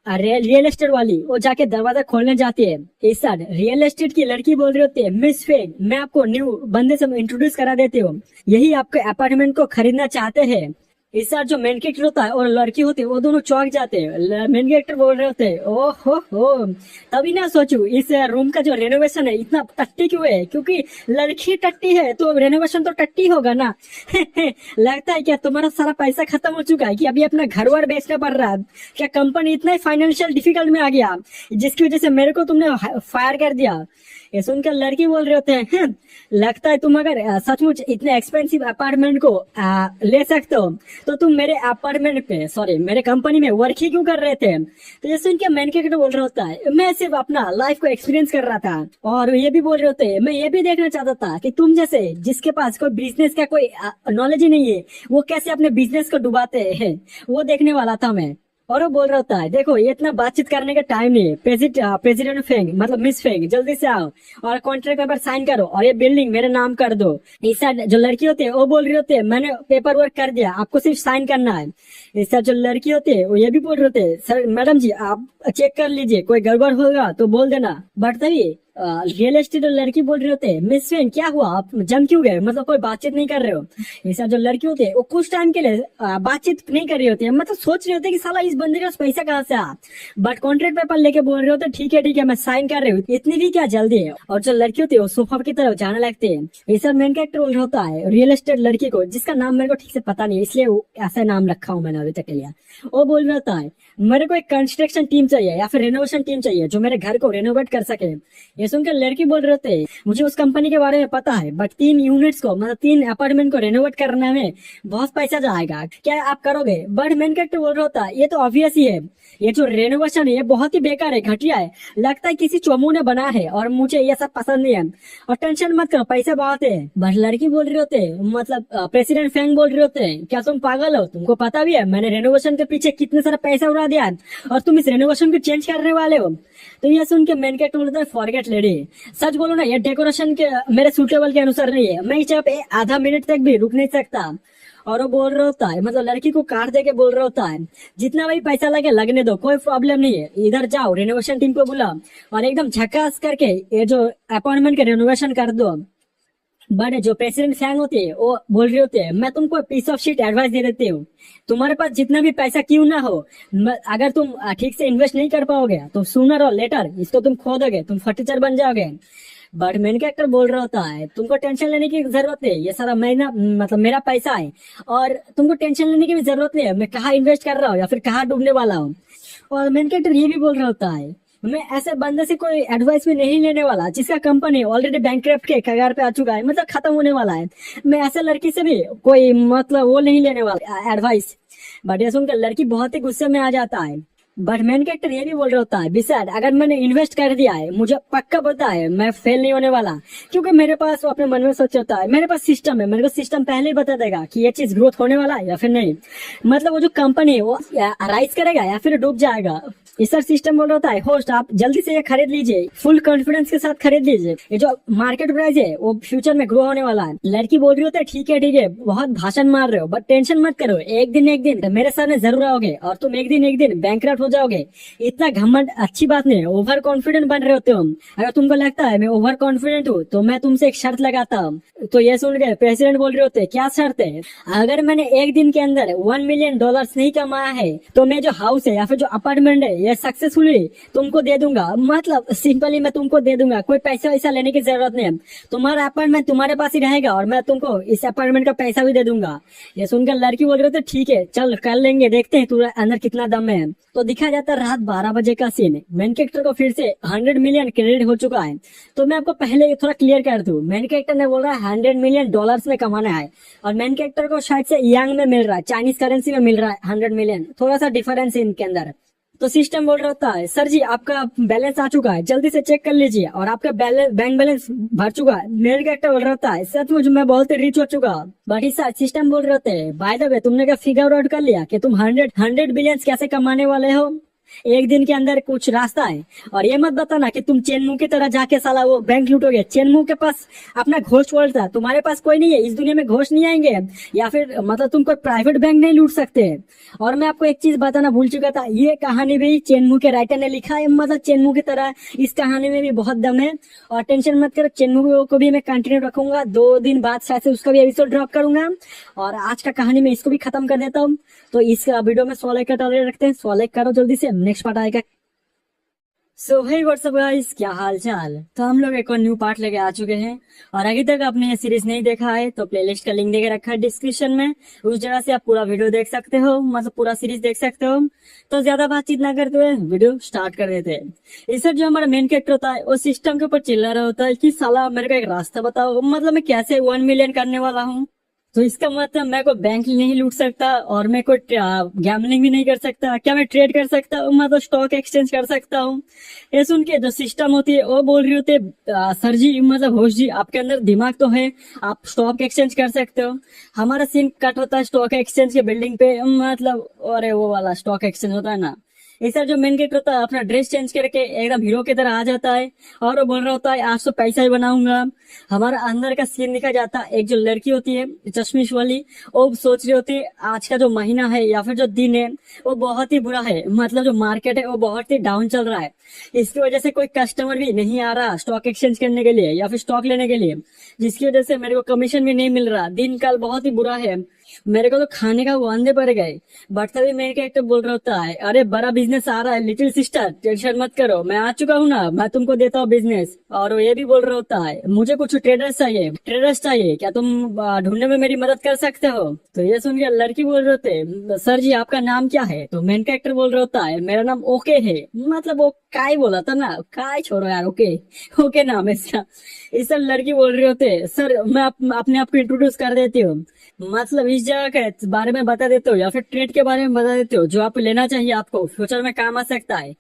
रियल एस्टेट वाली वो जाके दरवाजा खोलने जाती है। इस साइड रियल एस्टेट की लड़की बोल रही होती है मिस फेन मैं आपको न्यू बंदे से इंट्रोड्यूस करा देती हूँ, यही आपके अपार्टमेंट को खरीदना चाहते हैं। इस साथ जो मेन कैरेक्टर होता है और लड़की होती है वो दोनों चौंक जाते हैं। मेन कैरेक्टर बोल रहे होते हैं ओ हो, तभी ना सोचू इस रूम का जो रेनोवेशन है इतना टट्टी क्यों है, क्योंकि लड़की टट्टी है तो रेनोवेशन तो टट्टी होगा ना। लगता है क्या तुम्हारा सारा पैसा खत्म हो चुका है कि अभी अपना घर वर बेचना पड़ रहा है क्या? कंपनी इतना फाइनेंशियल डिफिकल्ट में आ गया जिसकी वजह से मेरे को तुमने फायर कर दिया? ये सुनकर लड़की बोल रहे होते हैं लगता है तुम अगर सचमुच इतने एक्सपेंसिव अपार्टमेंट को ले सकते हो तो तुम मेरे अपार्टमेंट पे सॉरी मेरे कंपनी में वर्क ही क्यों कर रहे थे? तो ये सुन के मैन कैरेक्टर बोल रहा होता है मैं सिर्फ अपना लाइफ को एक्सपीरियंस कर रहा था, और ये भी बोल रहे होते हैं मैं ये भी देखना चाहता था कि तुम जैसे जिसके पास कोई बिजनेस का कोई नॉलेज ही नहीं है वो कैसे अपने बिजनेस को डुबाते हैं, वो देखने वाला था मैं। और वो बोल रहा होता है देखो ये इतना बातचीत करने का टाइम नहीं है, प्रेसिडेंट फेंग मतलब मिस फेंग जल्दी से आओ और कॉन्ट्रैक्ट पेपर साइन करो और ये बिल्डिंग मेरे नाम कर दो। इस साइड जो लड़की होती है वो बोल रही होती है मैंने पेपर वर्क कर दिया, आपको सिर्फ साइन करना है। इस साइड जो लड़की होती है वो ये भी बोल रहे होते हैं सर मैडम जी आप चेक कर लीजिए कोई गड़बड़ होगा तो बोल देना। बट तभी रियल एस्टेट लड़की बोल रहे होते हैं मिस फेन क्या हुआ आप जम क्यों गए, मतलब कोई बातचीत नहीं कर रहे हो? ऐसा जो लड़की होती है वो कुछ टाइम के लिए बातचीत नहीं कर रही होती है, मतलब सोच रही होती है कि साला इस बंदे का पैसा कहाँ से आ, बट कॉन्ट्रैक्ट पेपर लेके बोल रहे होते ठीक है मैं साइन कर रही हूँ, इतनी भी क्या जल्दी है। और जो लड़की होती है वो सोफा की तरफ जाने लगती है। ऐसा मेन कैरेक्टर बोल रहा होता है रियल एस्टेट लड़की को जिसका नाम मेरे को ठीक से पता नहीं इसलिए ऐसा नाम रखा हूँ मैंने अभी तक के लिए। वो बोल रहा होता है मेरे को एक कंस्ट्रक्शन टीम चाहिए या फिर रेनोवेशन टीम चाहिए जो मेरे घर को रेनोवेट कर सके। ये सुनकर लड़की बोल रहे थे मुझे उस कंपनी के बारे में पता है बट 3 यूनिट्स को मतलब 3 अपार्टमेंट को रेनोवेट करने में बहुत पैसा जाएगा, क्या आप करोगे? बट मेन कैरेक्टर बोल रहा होता है ये तो ऑब्वियस ही है, ये जो रेनोवेशन है ये बहुत ही बेकार है, घटिया है, लगता है किसी चोमू ने बना है और मुझे ये सब पसंद नहीं है और टेंशन मत करो पैसे बहुत है। बट लड़की बोल रही होते मतलब प्रेसिडेंट फैंग बोल रहे होते क्या तुम पागल हो, तुमको पता भी है मैंने रेनोवेशन के पीछे कितने सारा पैसा उड़ा दिया और तुम इस रेनोवेशन को चेंज करने वाले हो? तो ये सुन के मेन कैरेक्टर बोलता है फॉरगेट लेडी, सच बोलो ना ये डेकोरेशन के मेरे सूटेबल के अनुसार नहीं है, मैं इस जगह पे आधा मिनट तक भी रुक नहीं सकता। और वो बोल रहा होता है मतलब लड़की को कार दे के बोल रहा होता है जितना भाई पैसा लगे लगने दो कोई प्रॉब्लम नहीं है, इधर जाओ रेनोवेशन टीम को बुलाओ और एकदम झकास करके ये जो अपार्टमेंट के रेनोवेशन कर दो। बट जो प्रेसिडेंट फैंग होते हैं वो बोल रहे होते हैं मैं तुमको पीस ऑफ शीट एडवाइस दे देती हूँ, तुम्हारे पास जितना भी पैसा क्यों ना हो अगर तुम ठीक से इन्वेस्ट नहीं कर पाओगे तो सूनर और लेटर इसको तुम खो दोगे, तुम फर्नीचर बन जाओगे। बट मेन कैरेक्टर बोल रहा होता है तुमको टेंशन लेने की जरूरत नहीं, ये सारा महीना मतलब मेरा पैसा है और तुमको टेंशन लेने की भी जरूरत नहीं है मैं कहाँ इन्वेस्ट कर रहा हूँ या फिर कहाँ डूबने वाला हूँ। और मेन कैरेक्टर ये भी बोल रहा होता है मैं ऐसे बंदे से कोई एडवाइस भी नहीं लेने वाला जिसका कंपनी ऑलरेडी बैंकक्रप्ट के कगार पे आ चुका है, मतलब खत्म होने वाला है, मैं ऐसे लड़की से भी कोई मतलब वो नहीं लेने वाला एडवाइस। बट ये सुनकर लड़की बहुत ही गुस्से में आ जाता है। बट मेन कैरेक्टर ये भी बोल रहा होता है बिसाइड अगर मैंने इन्वेस्ट कर दिया है मुझे पक्का पता है मैं फेल नहीं होने वाला, क्योंकि मेरे पास वो अपने मन में सोच होता है मेरे पास सिस्टम है, मेरे को सिस्टम पहले ही बता देगा कि ये चीज ग्रोथ होने वाला है या फिर नहीं, मतलब वो जो कंपनी है वो राइज करेगा या फिर डूब जाएगा। इस सर सिस्टम बोल रहा होता है होस्ट आप जल्दी से ये खरीद लीजिए, फुल कॉन्फिडेंस के साथ खरीद लीजिए, ये जो मार्केट प्राइस है वो फ्यूचर में ग्रो होने वाला है। लड़की बोल रही होती है ठीक है बहुत भाषण मार रहे हो बट टेंशन मत करो, एक दिन मेरे सामने जरूर आओगे और तुम एक दिन बैंकक्रप्ट हो जाओगे, इतना घमंड अच्छी बात नहीं है, ओवर कॉन्फिडेंट बन रहे होते हो। अगर तुमको लगता है मैं ओवर कॉन्फिडेंट हूँ तो मैं तुमसे एक शर्त लगाता हूँ। तो ये सुन के प्रेसिडेंट बोल रहे होते क्या शर्त है? अगर मैंने एक दिन के अंदर $1 मिलियन नहीं कमाया है तो मैं जो हाउस है या फिर जो अपार्टमेंट है ये सक्सेसफुली तुमको दे दूंगा, मतलब सिंपली मैं तुमको दे दूंगा, कोई पैसा वैसा लेने की जरूरत नहीं है, तुम्हारा अपार्टमेंट तुम्हारे पास ही रहेगा और मैं तुमको इस अपार्टमेंट का पैसा भी दे दूंगा। ये सुनकर लड़की बोल रहे थे ठीक है चल कर लेंगे, देखते हैं तुम्हारे अंदर कितना दम है। तो दिखाया जाता रात 12 बजे का सीन, मेन कैरेक्टर को फिर से 100 मिलियन क्रेडिट हो चुका है। तो मैं आपको पहले थोड़ा क्लियर कर दूं, मेन कैरेक्टर ने बोल रहा है $100 मिलियन में कमाना है और मेन कैरेक्टर को शायद से यांग में मिल रहा है, चाइनीज करेंसी में मिल रहा है 100 मिलियन, थोड़ा सा डिफरेंस है इनके अंदर। तो सिस्टम बोल रहा होता है सर जी आपका बैलेंस आ चुका है जल्दी से चेक कर लीजिए और आपका बैंक बैलेंस भर चुका है। मेन कैरेक्टर बोल रहा होता है सचमुच मैं बहुत रिच हो चुका। बट इस सिस्टम बोल रहे होते हैं बाय द वे तुमने क्या फिगर आउट कर लिया कि तुम 100 बिलियंस कैसे कमाने वाले हो? एक दिन के अंदर कुछ रास्ता है। और ये मत बताना कि तुम चेनमू की तरह जाके साला वो बैंक लूटोगे। चेनमू के पास अपना घोष वर्ल्ड था, तुम्हारे पास कोई नहीं है। इस दुनिया में घोष नहीं आएंगे, या फिर मतलब तुम कोई प्राइवेट बैंक नहीं लूट सकते। और मैं आपको एक चीज बताना भूल चुका था, ये कहानी भी चेनमू के राइटर ने लिखा है। मतलब चेनमू की तरह इस कहानी में भी बहुत दम है। और टेंशन मत करो, चेनमू को भी मैं कंटिन्यू रखूंगा। 2 दिन बाद शायद से उसका भी एपिसोड ड्रॉप करूंगा। और आज का कहानी में इसको भी खत्म कर देता हूँ। तो इस वीडियो में 100 लाइक का टारगेट रखते हैं। 100 लाइक करो जल्दी से, नेक्स्ट पार्ट आएगा। सो हे व्हाट्सअप गाइस, क्या हाल चाल। तो हम लोग एक और न्यू पार्ट लेके आ चुके हैं। और अभी तक आपने ये सीरीज नहीं देखा है तो प्लेलिस्ट का लिंक देके रखा है डिस्क्रिप्शन में, उस जगह से आप पूरा वीडियो देख सकते हो, मतलब पूरा सीरीज देख सकते हो। तो ज्यादा बातचीत ना करते हुए वीडियो स्टार्ट कर देते हैं। इससे जो हमारा मेन कैरेक्टर होता है वो सिस्टम के ऊपर चिल्ला रहा होता है कि साला मेरे को एक रास्ता बताओ, मतलब मैं कैसे 1 मिलियन करने वाला हूँ। तो इसका मतलब मैं कोई बैंक नहीं लूट सकता, और मैं कोई गैम्बलिंग भी नहीं कर सकता। क्या मैं ट्रेड कर सकता हूँ, मतलब स्टॉक एक्सचेंज कर सकता हूँ। ये सुन के जो सिस्टम होती है वो बोल रही होती है, सर जी मतलब होश जी, आपके अंदर दिमाग तो है, आप स्टॉक एक्सचेंज कर सकते हो। हमारा सीन कट होता है स्टॉक एक्सचेंज के बिल्डिंग पे, मतलब अरे वो वाला स्टॉक एक्सचेंज होता है ना। ऐसा जो मेन गेट होता है अपना ड्रेस चेंज करके एकदम हीरो की तरह आ जाता है, और वो बोल रहा होता है आज तो पैसा ही बनाऊंगा। हमारा अंदर का सीन दिखा जाता है। एक जो लड़की होती है चश्मिश वाली, वो सोच रही होती है आज का जो महीना है या फिर जो दिन है वो बहुत ही बुरा है, मतलब जो मार्केट है वो बहुत ही डाउन चल रहा है। इसकी वजह से कोई कस्टमर भी नहीं आ रहा स्टॉक एक्सचेंज करने के लिए या फिर स्टॉक लेने के लिए, जिसकी वजह से मेरे को कमीशन भी नहीं मिल रहा। दिन कल बहुत ही बुरा है, मेरे को तो खाने का वो अंधे पड़ गए। बट तभी मेरे कैरेक्टर बोल रहा होता है, अरे बड़ा बिजनेस आ रहा है लिटिल सिस्टर, टेंशन मत करो, मैं आ चुका हूँ ना, मैं तुमको देता हूँ बिजनेस। और वो ये भी बोल रहा होता है, मुझे कुछ ट्रेडर्स चाहिए, क्या तुम ढूंढने में मेरी मदद कर सकते हो। तो ये सुन के लड़की बोल रहे होते, सर जी आपका नाम क्या है। तो मेन कैरेक्टर बोल रहा होता है, मेरा नाम ओके है। मतलब वो काय बोला था ना, काय छोड़ो यार, ओके ओके नाम है इसका। इस सब लड़की बोल रहे होते, सर मैं अपने आप को इंट्रोड्यूस कर देती हूँ, मतलब इस जगह के बारे में बता देते हो या फिर ट्रेड के बारे में बता देते हो जो आप लेना चाहिए, आपको फ्यूचर में काम आ सकता है।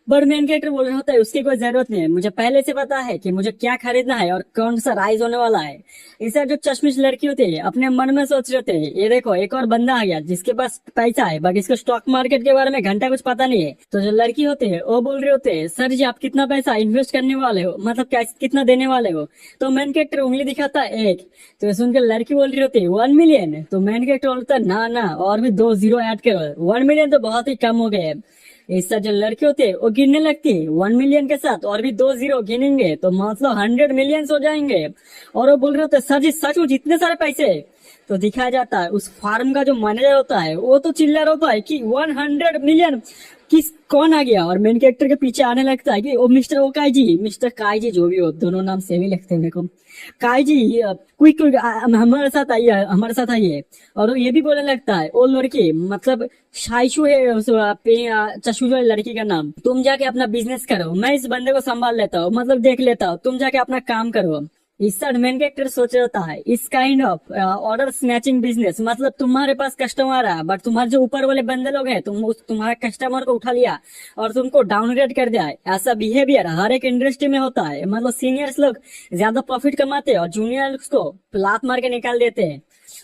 बट मेन कैरेक्टर बोल रहा होता है उसकी कोई जरूरत नहीं है, मुझे पहले से पता है कि मुझे क्या खरीदना है और कौन सा राइज होने वाला है। इसे जो चश्मिश लड़की होती है अपने मन में सोच रहे होते हैं, ये देखो एक और बंदा आ गया जिसके पास पैसा है बट इसको स्टॉक मार्केट के बारे में घंटा कुछ पता नहीं है। तो जो लड़की होते है वो बोल रहे होते हैं, सर जी आप कितना पैसा इन्वेस्ट करने वाले हो, मतलब कितना देने वाले हो। तो मेन कैरेक्टर उंगली दिखाता है 1। तो सुनकर लड़की बोल रही होती है 1 मिलियन। तो मेन कैरेक्टर बोलता है ना ना, और भी 2 जीरो ऐड करो, 1 मिलियन तो बहुत ही कम हो गए। इससे जो लड़की होती है वो गिनने लगती है, 1 मिलियन के साथ और भी 2 जीरो गिनेंगे तो मतलब 100 मिलियंस हो जाएंगे। और वो बोल रहे होते हैं, सर जी सचमुच इतने सारे पैसे। तो दिखाया जाता है उस फार्म का जो मैनेजर होता है वो तो चिल्ला रहा होता है कि 100 मिलियन किस कौन आ गया। और मेन कैरेक्टर के पीछे आने लगता है कि ओ मिस्टर काई जी जो भी हो, दोनों नाम सेम ही लगते हैं मेरे को। काई जी क्विक हमारे साथ आइए। और वो ये भी बोलने लगता है, ओ लड़की मतलब शाइशु है चशु जो लड़की का नाम, तुम जाके अपना बिजनेस करो, मैं इस बंदे को संभाल लेता हूँ, मतलब देख लेता हूँ, तुम जाके अपना काम करो। इस मेन कैरेक्टर सोच रहा है इस kind of order snatching business, मतलब तुम्हारे पास कस्टमर आ बट तुम्हारे जो ऊपर वाले बंदे लोग हैं तुम्हारे कस्टमर को उठा लिया और तुमको डाउनग्रेड कर दिया है। ऐसा बिहेवियर हर एक इंडस्ट्री में होता है, मतलब सीनियर्स लोग ज्यादा प्रॉफिट कमाते हैं और जूनियर्स को लात मार के निकाल देते हैं।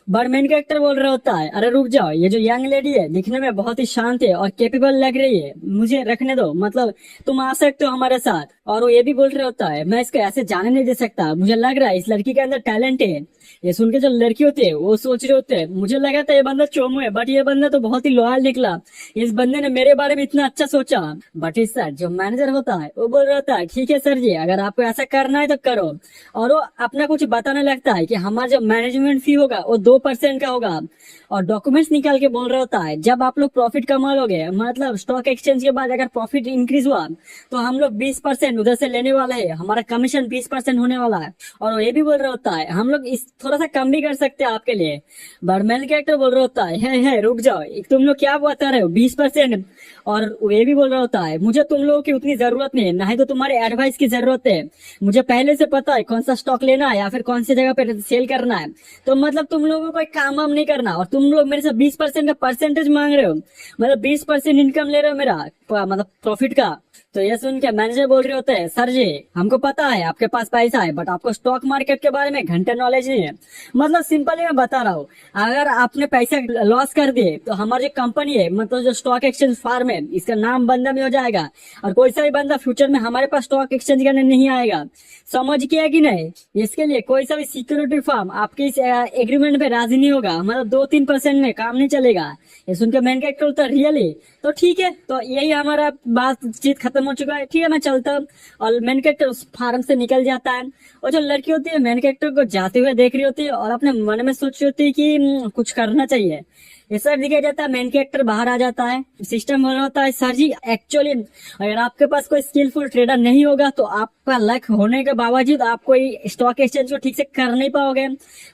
बट मेन कैरेक्टर बोल रहा होता है, अरे रुक जाओ, ये जो यंग लेडी है दिखने में बहुत ही शांत है और कैपेबल लग रही है, मुझे रखने दो, मतलब तुम आ सकते हो हमारे साथ। और वो ये भी बोल रहा होता है, मैं इसको ऐसे जाने नहीं दे सकता, मुझे लग रहा है इस लड़की के अंदर टैलेंट है। ये सुन के जो लड़की होती है वो सोच रहे होते हैं, मुझे लगा था ये बंदा चोमू है बट ये बंदा तो बहुत ही लॉयल निकला, इस बंदे ने मेरे बारे में इतना अच्छा सोचा। बट इस सर जो मैनेजर होता है वो बोल रहा था, ठीक है सर जी अगर आपको ऐसा करना है तो करो। और वो अपना कुछ बताने लगता है कि हमारा जो मैनेजमेंट फी होगा वो 2% का होगा। और डॉक्यूमेंट्स निकाल के बोल रहा होता है, जब आप लोग प्रॉफिट कमा लोगे, मतलब स्टॉक एक्सचेंज के बाद अगर प्रॉफिट इंक्रीज हुआ तो हम लोग 20% उधर से लेने वाले हैं, हमारा कमीशन 20% होने वाला है। और वो ये भी बोल रहा होता है, हम लोग इस थोड़ा सा कम भी कर सकते हैं आपके लिए। बट मेन कैरेक्टर बोल रहा होता है रुक जाओ, तुम लोग क्या बता रहे हो 20%। और ये भी बोल रहा होता है, मुझे तुम लोगों की उतनी जरूरत नहीं है, ना ही तो तुम्हारे एडवाइस की जरूरत है, मुझे पहले से पता है कौन सा स्टॉक लेना है या फिर कौन सी जगह पे सेल करना है। तो मतलब तुम लोगों को काम वाम नहीं करना और तुम लोग मेरे से 20% का परसेंटेज मांग रहे हो, मतलब 20% इनकम ले रहे हो मेरा, मतलब प्रॉफिट का। तो ये सुन के मैनेजर बोल रहे होते हैं, सर जी हमको पता है आपके पास पैसा है, बट आपको स्टॉक मार्केट के बारे में घंटे नॉलेज नहीं है। मतलब सिंपली मैं बता रहा हूँ, अगर आपने पैसा लॉस कर दिए तो हमारी जो कंपनी है, मतलब जो स्टॉक एक्सचेंज फार्म है, इसका नाम बंद में हो जाएगा और कोई सा भी बंदा फ्यूचर में हमारे पास स्टॉक एक्सचेंज करने नहीं आएगा। समझ किया कि नहीं? इसके लिए कोई सा भी सिक्योरिटी फर्म आपके इस एग्रीमेंट पे राजी नहीं होगा, मतलब 2-3% में काम नहीं चलेगा। ये सुन के मैन कैरेक्टर बोलता रियली, तो ठीक है, तो यही हमारा बातचीत खत्म हो चुका है, ठीक है मैं चलता हूँ। और मैन कैरेक्टर उस फार्म से निकल जाता है और जो लड़की होती है मैन कैरेक्टर को जाते हुए देख रही होती है और अपने मन में सोच रही होती है कि कुछ करना चाहिए। ये सब दिखाया जाता है, मेन कैरेक्टर बाहर आ जाता है, सिस्टम बोल रहा होता है, सर जी एक्चुअली अगर आपके पास कोई स्किलफुल ट्रेडर नहीं होगा तो आपका लक होने के बावजूद आप कोई स्टॉक एक्सचेंज को ठीक से कर नहीं पाओगे,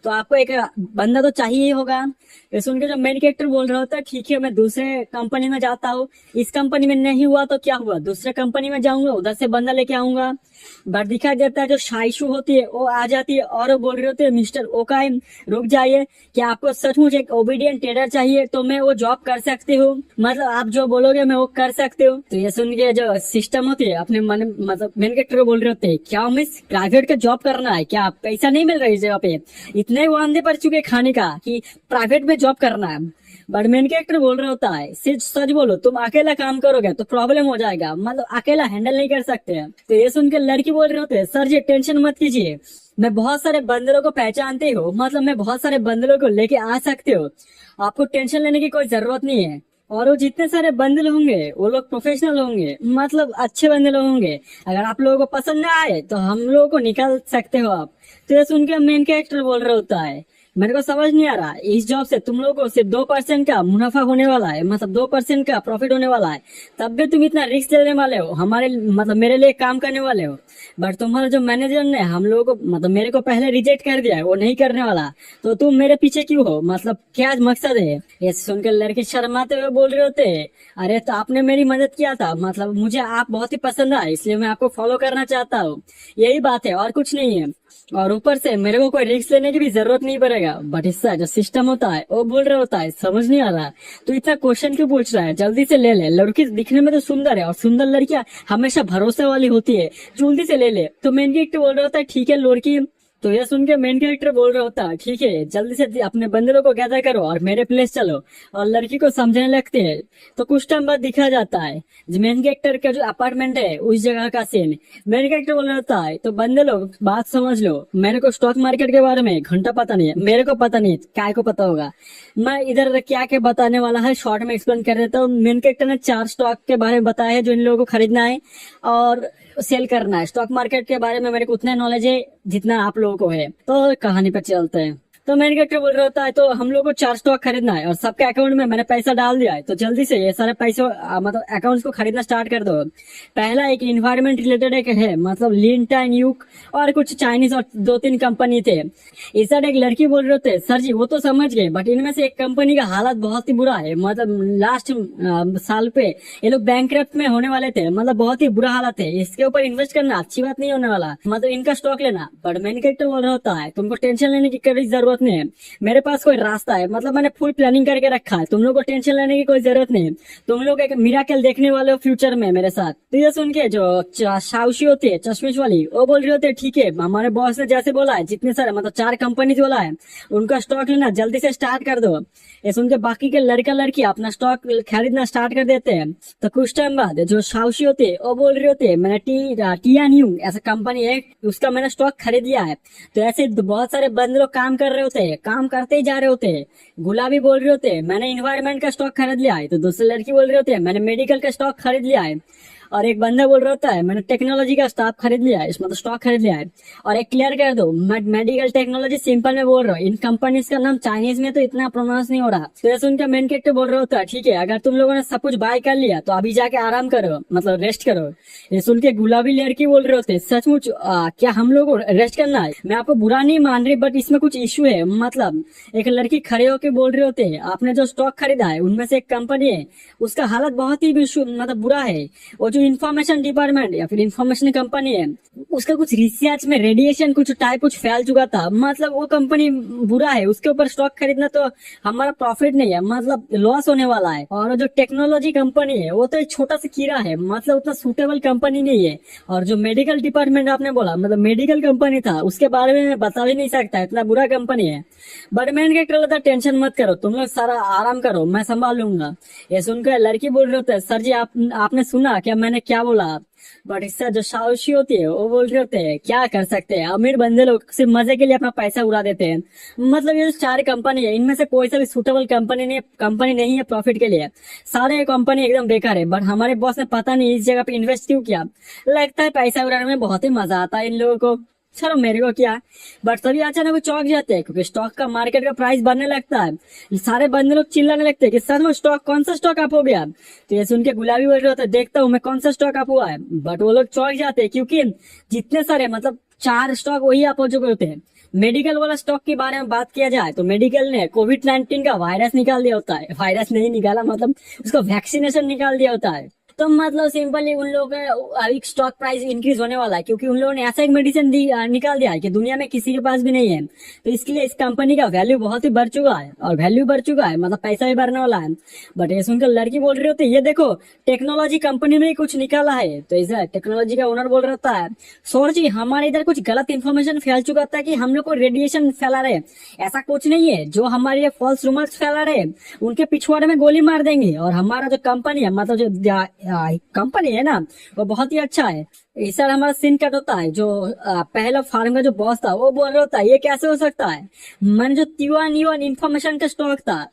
तो आपको एक बंदा तो चाहिए ही होगा। ये सुन के जो मेन कैरेक्टर बोल रहा होता है, ठीक है मैं दूसरे कंपनी में जाता हूँ, इस कंपनी में नहीं हुआ तो क्या हुआ, दूसरे कंपनी में जाऊंगा, उधर से बंदा लेके आऊंगा। बट दिखा जाता है जो शाइशु होती है वो आ जाती है और वो बोल रही होती है, मिस्टर ओकाई रुक जाइए, क्या आपको सचमुच एक ओबीडियंट ट्रेडर चाहिए तो मैं वो जॉब कर सकती हूँ, मतलब आप जो बोलोगे मैं वो कर सकती हूँ। तो ये सुन के जो सिस्टम होती है अपने मन, मतलब मेन कैरेक्टर बोल रहे होते हैं, क्या मिस प्राइवेट का जॉब करना है क्या, पैसा नहीं मिल रहा है इस जगह पे, इतने वादे पड़ चुके खाने का कि प्राइवेट में जॉब करना है। बट मेन कैरेक्टर बोल रहा होता है, सिर्फ सच बोलो, तुम अकेला काम करोगे तो प्रॉब्लम हो जाएगा, मतलब अकेला हैंडल नहीं कर सकते हैं। तो ये सुन के लड़की बोल रहे होते हैं, सर जी टेंशन मत कीजिए, मैं बहुत सारे बंदरों को पहचानते हो, मतलब मैं बहुत सारे बंदरों को लेके आ सकते हो, आपको टेंशन लेने की कोई जरूरत नहीं है। और वो जितने सारे बंदर होंगे वो लोग प्रोफेशनल होंगे, मतलब अच्छे बंदर होंगे, अगर आप लोगों को पसंद ना आए तो हम लोगों को निकाल सकते हो आप। तो ये सुन के मेन कैरेक्टर बोल रहा होता है, मेरे को समझ नहीं आ रहा, इस जॉब से तुम लोगों को सिर्फ 2% का मुनाफा होने वाला है, मतलब 2% का प्रॉफिट होने वाला है, तब भी तुम इतना रिस्क लेने वाले हो, हमारे मतलब मेरे लिए काम करने वाले हो। बट तुम्हारा जो मैनेजर ने हम लोगों को, मतलब मेरे को पहले रिजेक्ट कर दिया है, वो नहीं करने वाला, तो तुम मेरे पीछे क्यों हो, मतलब क्या मकसद है? ये सुनकर लड़के शर्माते हुए बोल रहे होते, अरे तो आपने मेरी मदद किया था, मतलब मुझे आप बहुत ही पसंद आए इसलिए मैं आपको फॉलो करना चाहता हूँ, यही बात है और कुछ नहीं है। और ऊपर से मेरे को कोई रिस्क लेने की भी जरूरत नहीं पड़ेगा। बट इसका जो सिस्टम होता है वो बोल रहा होता है, समझ नहीं आ रहा तो इतना क्वेश्चन क्यों पूछ रहा है, जल्दी से ले ले, लड़की दिखने में तो सुंदर है और सुंदर लड़कियां हमेशा भरोसे वाली होती है, जल्दी से ले ले। तो मेन कैरेक्टर बोल रहा होता है, ठीक है लड़की। तो ये सुन के मेन कैरेक्टर बोल रहा होता है, ठीक है जल्दी से अपने बंदरों को गैदर करो और मेरे प्लेस चलो, और लड़की को समझने लगते हैं। तो कुछ टाइम बाद दिखा जाता है मेन कैरेक्टर का जो अपार्टमेंट है उस जगह का सीन। मेन कैरेक्टर बोल रहा होता है, तो बंदे लोग बात समझ लो, मेरे को स्टॉक मार्केट के बारे में घंटा पता नहीं है, मेरे को पता नहीं है, काय को पता होगा, मैं इधर क्या क्या बताने वाला है शॉर्ट में एक्सप्लेन कर देता हूँ। मेन कैरेक्टर ने 4 स्टॉक के बारे में बताया है जो इन लोगों को खरीदना है और सेल करना है। स्टॉक मार्केट के बारे में मेरे को उतना नॉलेज है जितना आप लोगों को है। तो कहानी पर चलते हैं। तो मेन कैरेक्टर बोल रहा होता है, तो हम लोग को 4 स्टॉक खरीदना है और सबके अकाउंट में मैंने पैसा डाल दिया है, तो जल्दी से ये सारे पैसे मतलब अकाउंट्स को खरीदना स्टार्ट कर दो। पहला एक इन्वायरमेंट रिलेटेड एक है, मतलब लिंटाइन यूक और कुछ चाइनीज और 2-3 कंपनी थे। इस साइड एक लड़की बोल रहे थे, सर जी वो तो समझ गए, बट इनमें से एक कंपनी का हालत बहुत ही बुरा है, मतलब लास्ट साल पे ये लोग बैंकक्रप्ट में होने वाले थे, मतलब बहुत ही बुरा हालत है, इसके ऊपर इन्वेस्ट करना अच्छी बात नहीं होने वाला, मतलब इनका स्टॉक लेना। बट मेन कैरेक्टर बोल रहा होता है, तुमको टेंशन लेने की कोई जरूरत नहीं है, मेरे पास कोई रास्ता है, मतलब मैंने फुल प्लानिंग करके रखा है, तुम लोग को टेंशन लेने की कोई जरूरत नहीं है, तुम लोग एक मिराकल देखने वाले हो फ्यूचर में मेरे साथ। तो ये सुन के जो शाउशी होती है चश्मिश वाली, वो बोल रही होती है, ठीक है हमारे बॉस ने जैसे बोला है, जितने सारे मतलब 4 कंपनी बोला है उनका स्टॉक लेना जल्दी से स्टार्ट कर दो। ये सुन के बाकी के लड़का लड़की अपना स्टॉक खरीदना स्टार्ट कर देते हैं। तो कुछ टाइम बाद जो शाउशी होती है वो बोल रही होती है, मैंने टियान्यू ऐसा कंपनी है उसका मैंने स्टॉक खरीद लिया है। तो ऐसे बहुत सारे बंदे लोग काम कर रहे होते हैं, काम करते ही जा रहे होते हैं। गुलाबी बोल रहे होते हैं, मैंने इन्वायरमेंट का स्टॉक खरीद लिया है। तो दूसरी लड़की बोल रहे होते हैं, मैंने मेडिकल का स्टॉक खरीद लिया है। और एक बंदा बोल रहा होता है, मैंने टेक्नोलॉजी का स्टॉक खरीद लिया है, इसमें तो स्टॉक खरीद लिया है। और एक क्लियर कर दो, मेडिकल टेक्नोलॉजी सिंपल में बोल रहा हूँ, इन कंपनीज का नाम चाइनीज में तो इतना प्रोनाउंस नहीं हो रहा। तो ऐसे उनका मेन कैरेक्टर बोल रहा होता है, ठीक है अगर तुम लोगों ने सब कुछ बाय कर लिया तो अभी जाके आराम करो, मतलब रेस्ट करो। ये सुन के गुलाबी लड़की बोल रहे होते, सचमुच क्या हम लोग को रेस्ट करना है? मैं आपको बुरा नहीं मान रही, बट इसमें कुछ इश्यू है। मतलब एक लड़की खड़े होके बोल रहे होते, आपने जो स्टॉक खरीदा है उनमें से एक कंपनी है उसका हालत बहुत ही मतलब बुरा है, वो जो इन्फॉर्मेशन डिपार्टमेंट या फिर इंफॉर्मेशन कंपनी है उसका कुछ रिसर्च में रेडिएशन कुछ टाइप कुछ फैल चुका था, मतलब वो कंपनी बुरा है, उसके ऊपर स्टॉक खरीदना तो हमारा प्रॉफिट नहीं है, मतलब लॉस होने वाला है। और जो टेक्नोलॉजी कंपनी है वो तो एक छोटा सा कीड़ा है, मतलब उतना सूटेबल कंपनी नहीं है। और जो मेडिकल डिपार्टमेंट आपने बोला, मतलब मेडिकल कंपनी था, उसके बारे में मैं बता भी नहीं सकता, इतना बुरा कंपनी है। बट मैंने क्या बोला, टेंशन मत करो, तुम लोग सारा आराम करो, मैं संभाल लूंगा। ये सुनकर लड़की बोल रहे थे, सर जी आपने सुना क्या मैंने क्या बोला? बट इससे जो साहसी होती है वो बोल रहे होते हैं क्या कर सकते हैं, अमीर बंदे लोग सिर्फ मजे के लिए अपना पैसा उड़ा देते हैं। मतलब ये जो चार कंपनी है, इनमें से कोई सा भी सुटेबल कंपनी नहीं है प्रॉफिट के लिए। सारे कंपनी एकदम बेकार है। बट हमारे बॉस ने पता नहीं इस जगह पे इन्वेस्ट क्यों किया। लगता है पैसा उड़ाने में बहुत ही मजा आता है इन लोगों को। चलो मेरे को क्या, बट सभी अचानक वो चौंक जाते हैं क्योंकि स्टॉक का मार्केट का प्राइस बढ़ने लगता है। सारे बंदे लोग चिल्लाने लगते हैं कि सर वो स्टॉक कौन सा स्टॉक अप हो गया। तो ये सुन के गुलाबी बोल रहे होते हैं, देखता हूँ मैं कौन सा स्टॉक अप हुआ है। बट वो लोग चौंक जाते हैं क्योंकि जितने सारे मतलब 4 स्टॉक वही अप हो चुके होते हैं। मेडिकल वाला स्टॉक के बारे में बात किया जाए तो मेडिकल ने कोविड-19 का वायरस निकाल दिया होता है, वायरस नहीं निकाला मतलब उसका वैक्सीनेशन निकाल दिया होता है। तो मतलब सिंपली उन लोगों का अभी स्टॉक प्राइस इंक्रीज होने वाला है क्योंकि उन लोगों ने ऐसा एक मेडिसिन निकाल दिया है कि दुनिया में किसी के पास भी नहीं है। तो इसके लिए इस कंपनी का वैल्यू बहुत ही बढ़ चुका है, और वैल्यू बढ़ चुका है मतलब पैसा भी बढ़ने वाला है। बट ये सुनकर लड़की बोल रही होती है, ये देखो टेक्नोलॉजी कंपनी में ही कुछ निकाला है। तो इसे टेक्नोलॉजी का ओनर बोल रहा होता है, सौर जी हमारे इधर कुछ गलत इन्फॉर्मेशन फैल चुका था कि हम लोग को रेडिएशन फैला रहे। ऐसा कुछ नहीं है, जो हमारे फॉल्स रूमर्स फैला रहे उनके पिछवाड़े में गोली मार देंगे। और हमारा जो कंपनी है, मतलब जो कंपनी है ना, वो बहुत ही अच्छा है। इस साल हमारा सीन कट होता है। जो पहला फार्म का जो बॉस था वो बोल रहा होता है, ये कैसे हो सकता है, मैंने जो T1 इन्फॉर्मेशन का स्टॉक था,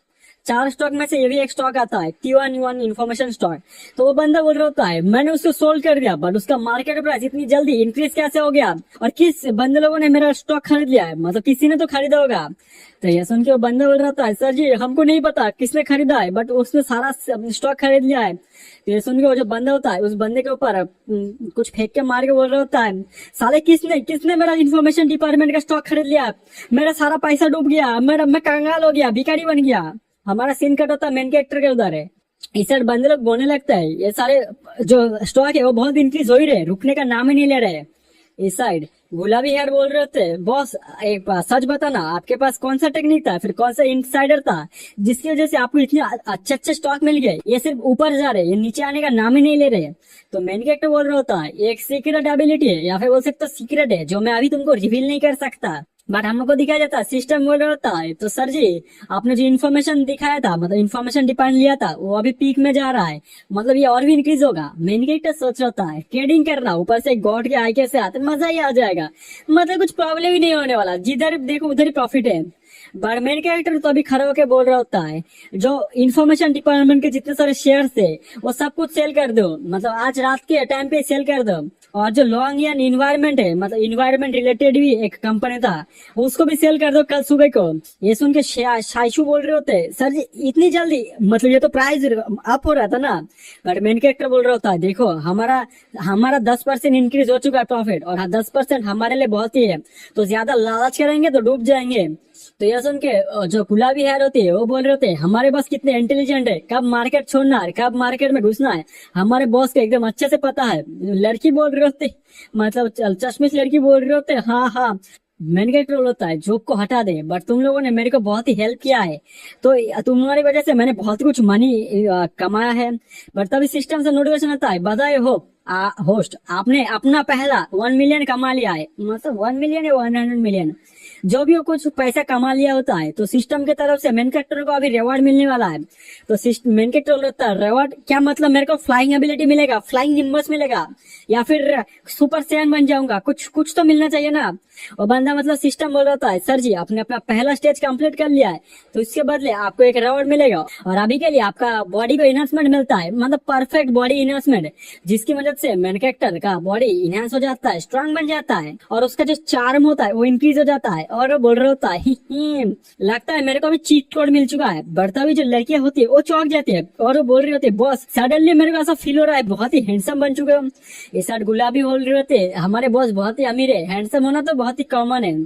4 स्टॉक में से ये भी एक स्टॉक आता है T1 इन्फॉर्मेशन स्टॉक। तो वो बंदा बोल रहा होता है, मैंने उसको सोल्व कर दिया, बट उसका मार्केट प्राइस इतनी जल्दी इंक्रीज कैसे हो गया, और किस बंदे लोगों ने मेरा स्टॉक खरीद लिया है, मतलब किसी ने तो खरीदा होगा। तो ये सुन के वो बंदा बोल रहा था, सर जी हमको नहीं पता किसने खरीदा है, बट उसने सारा स्टॉक खरीद लिया है। तो ये सुन के वो जो बंदा होता है उस बंदे के ऊपर कुछ फेंक के मार के बोल रहा होता है, साले किसने मेरा इन्फॉर्मेशन डिपार्टमेंट का स्टॉक खरीद लिया, मेरा सारा पैसा डूब गया, मैं कंगाल हो गया, भिखारी बन गया। हमारा सीन कट होता है मेन कैरेक्टर के उधर है। इस साइड बंदे लोग बोलने लगता है, ये सारे जो स्टॉक है वो बहुत इंक्रीज हो ही रहे, रुकने का नाम ही नहीं ले रहे। इस साइड गुलाबी हेयर बोल रहे थे, बॉस एक बार सच बताना, आपके पास कौन सा टेक्निक था, फिर कौन सा इनसाइडर था जिसकी वजह से आपको इतने अच्छे अच्छे स्टॉक मिल गए, ये सिर्फ ऊपर जा रहे, ये नीचे आने का नाम ही नहीं ले रहे। तो मेन कैरेक्टर बोल रहा होता है, एक सीक्रेट एबिलिटी है, या फिर बोल सकते सीक्रेट है जो मैं अभी तुमको रिवील नहीं कर सकता, बट हम लोग को दिखाया जाता है, सिस्टम बोल रहा होता है। तो सर जी आपने जो इन्फॉर्मेशन दिखाया था, मतलब इन्फॉर्मेशन डिपार्टमेंट लिया था, वो अभी पीक में जा रहा है, मतलब ये और भी इंक्रीज होगा। मेन कैरेक्टर सोच रहा है, ट्रेडिंग कर रहा, ऊपर से गॉड के आई के साथ मजा ही आ जाएगा, मतलब कुछ प्रॉब्लम ही नहीं होने वाला, जिधर देखो उधर ही प्रॉफिट है। बट मेन कैरेक्टर तो अभी खड़ा होकर बोल रहा होता है, जो इन्फॉर्मेशन डिपार्टमेंट के जितने सारे शेयर थे वो सब कुछ सेल कर दो, मतलब आज रात के टाइम पे सेल कर दो। और जो लॉन्ग यान इन्वायरमेंट है, मतलब इन्वायरमेंट रिलेटेड भी एक कंपनी था, उसको भी सेल कर दो कल सुबह को। ये सुन के शाइशु बोल रहे होते, सर जी इतनी जल्दी, मतलब ये तो प्राइस अप हो रहा था ना। बट मेन कैरेक्टर बोल रहा होता है, देखो हमारा 10% इंक्रीज हो चुका है प्रॉफिट, और 10% हमारे लिए बहुत ही है, तो ज्यादा लालच करेंगे तो डूब जाएंगे। तो यह सुन के जो गुलाबी हेयर होती है वो बोल रहे होते हैं, हमारे बॉस कितने इंटेलिजेंट है, कब मार्केट छोड़ना है, कब मार्केट में घुसना है, हमारे बॉस को एकदम अच्छे से पता है। लड़की बोल रहे होते, मतलब चश्मिश लड़की बोल रहे होते, हाँ हाँ मैंने क्या रोल होता है, जोक को हटा दे, बट तुम लोगों ने मेरे को बहुत ही हेल्प किया है, तो तुम्हारी वजह से मैंने बहुत कुछ मनी कमाया है। बट तभी सिस्टम से नोटिफिकेशन आता है, बधाई हो होस्ट, आपने अपना पहला 1 मिलियन कमा लिया है, मतलब 1 मिलियन या 100 मिलियन जो भी हो कुछ पैसा कमा लिया होता है। तो सिस्टम की तरफ से मेन कैरेक्टर को अभी रिवॉर्ड मिलने वाला है। तो मेन कैरेक्टर होता है रिवॉर्ड क्या, मतलब मेरे को फ्लाइंग एबिलिटी मिलेगा, फ्लाइंग निम्बस मिलेगा, या फिर सुपर सैन बन जाऊंगा, कुछ तो मिलना चाहिए ना। और बंदा मतलब सिस्टम बोल रहा है, सर जी आपने अपना पहला स्टेज कंप्लीट कर लिया है, तो इसके बदले आपको एक रिवॉर्ड मिलेगा, और अभी के लिए आपका बॉडी को इनहेंसमेंट मिलता है, मतलब परफेक्ट बॉडी इनहेंसमेंट, जिसकी मदद से मेन कैरेक्टर का बॉडी इनहेंस हो जाता है, स्ट्रांग बन जाता है, और उसका जो चार्म होता है वो इंक्रीज हो जाता है। और वो बोल रहा होता है, लगता है मेरे को अभी चीट कोड मिल चुका है। बढ़ता हुई जो लड़कियां होती है वो चौंक जाती है, और वो बोल रही होती है, बॉस सडनली मेरे को ऐसा फील हो रहा है बहुत ही हैंडसम बन चुके हो। इस साइड गुलाबी बोल रहे होते, हमारे बॉस बहुत ही अमीर है, हैंडसम होना तो बहुत ही कॉमन है।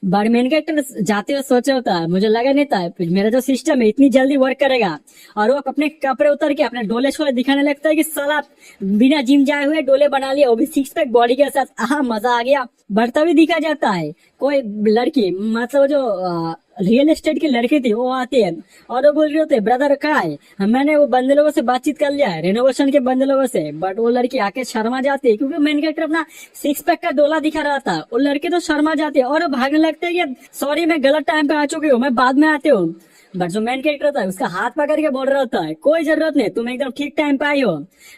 बट मेन कैरेक्टर जाते हुए सोचा होता है, मुझे लगा नहीं था मेरा जो सिस्टम है इतनी जल्दी वर्क करेगा। और वो अपने कपड़े उतर के अपने डोले शोले दिखाने लगता है कि साला बिना जिम जाए हुए डोले बना लिया, वो भी सिक्स पैक बॉडी के साथ। हाँ, मजा आ गया। बढ़ता भी दिखा जाता है। कोई लड़की, मतलब जो रियल एस्टेट की लड़की थी, वो आती है और वो बोल रही होती है, ब्रदर कहाँ है? मैंने वो बंदे लोगों से बातचीत कर लिया है, रेनोवेशन के बंदे लोगों से। बट वो लड़की आके शर्मा जाती है, क्योंकि मेन कैरेक्टर अपना सिक्स पैक का डोला दिखा रहा था। वो लड़की तो शर्मा जाती है और वो भागने लगते है कि सॉरी, मैं गलत टाइम पे आ चुकी हूँ, मैं बाद में आती हूँ। बट जो मेन कैरेक्टर था उसका हाथ पकड़ के बोल रहा होता है, कोई जरूरत नहीं, तुम एकदम ठीक टाइम पे आई हो।